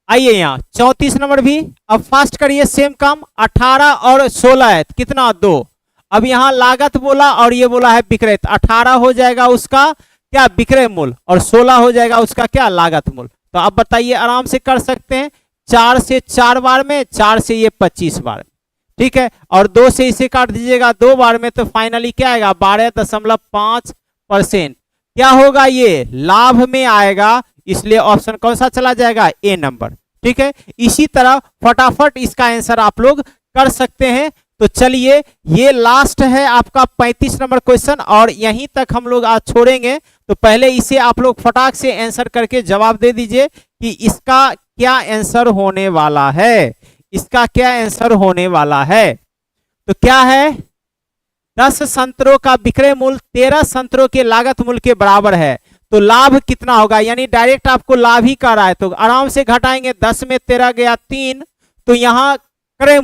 आइए यहाँ 34 नंबर भी, अब फास्ट करिए सेम काम। 18 और 16 है कितना 2। अब यहाँ लागत बोला और ये बोला है विक्रय, 18 हो जाएगा उसका क्या विक्रय मूल्य और 16 हो जाएगा उसका क्या लागत मूल्य। तो आप बताइए आराम से कर सकते हैं, 4 से 4 बार में, 4 से ये 25 बार में, ठीक है, और 2 से इसे काट दीजिएगा 2 बार में, तो फाइनली क्या आएगा 12.5%। क्या होगा ये लाभ में आएगा, इसलिए ऑप्शन कौन सा चला जाएगा ए नंबर, ठीक है। इसी तरह फटाफट इसका आंसर आप लोग कर सकते हैं। तो चलिए ये लास्ट है आपका 35 नंबर क्वेश्चन और यहीं तक हम लोग आज छोड़ेंगे। तो पहले इसे आप लोग फटाक से आंसर करके जवाब दे दीजिए कि इसका क्या आंसर होने वाला है, इसका क्या आंसर होने वाला है। तो क्या है 10 संतरों का विक्रय मूल्य 13 संतरों के लागत मूल्य के बराबर है, तो लाभ कितना होगा, यानी डायरेक्ट आपको लाभ ही कर रहा है, तो आराम से घटाएंगे। 10 में 13 गया 3, तो यहाँ क्रय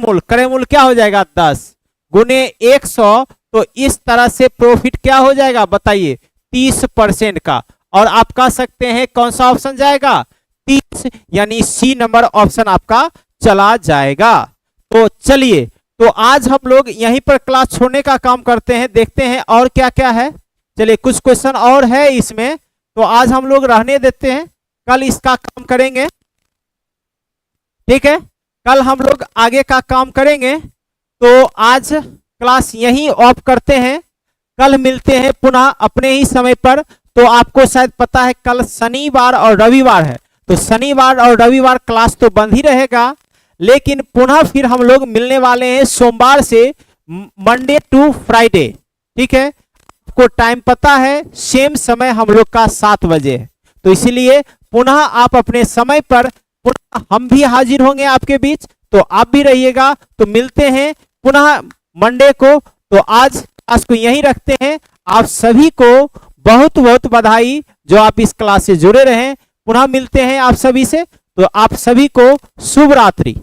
मूल्य क्या हो जाएगा 10 गुने 100, तो इस तरह से प्रॉफिट क्या हो जाएगा बताइए 30% का। और आप कह सकते हैं कौन सा ऑप्शन जाएगा 30, यानी सी नंबर ऑप्शन आपका चला जाएगा। तो चलिए तो आज हम लोग यहीं पर क्लास छोड़ने का काम करते हैं, देखते हैं और क्या क्या है। चलिए कुछ क्वेश्चन और है इसमें, तो आज हम लोग रहने देते हैं, कल इसका काम करेंगे, ठीक है, कल हम लोग आगे का काम करेंगे। तो आज क्लास यहीं ऑफ करते हैं, कल मिलते हैं पुनः अपने ही समय पर। तो आपको शायद पता है कल शनिवार और रविवार है, तो शनिवार और रविवार क्लास तो बंद ही रहेगा, लेकिन पुनः फिर हम लोग मिलने वाले हैं सोमवार से मंडे टू फ्राइडे, ठीक है। आपको टाइम पता है सेम समय हम लोग का 7 बजे है, तो इसीलिए पुनः आप अपने समय पर पुनः हम भी हाजिर होंगे आपके बीच, तो आप भी रहिएगा। तो मिलते हैं पुनः मंडे को। तो आज क्लास को यहीं रखते हैं। आप सभी को बहुत बहुत बधाई जो आप इस क्लास से जुड़े रहें। पुनः मिलते हैं आप सभी से, तो आप सभी को शुभ रात्रि।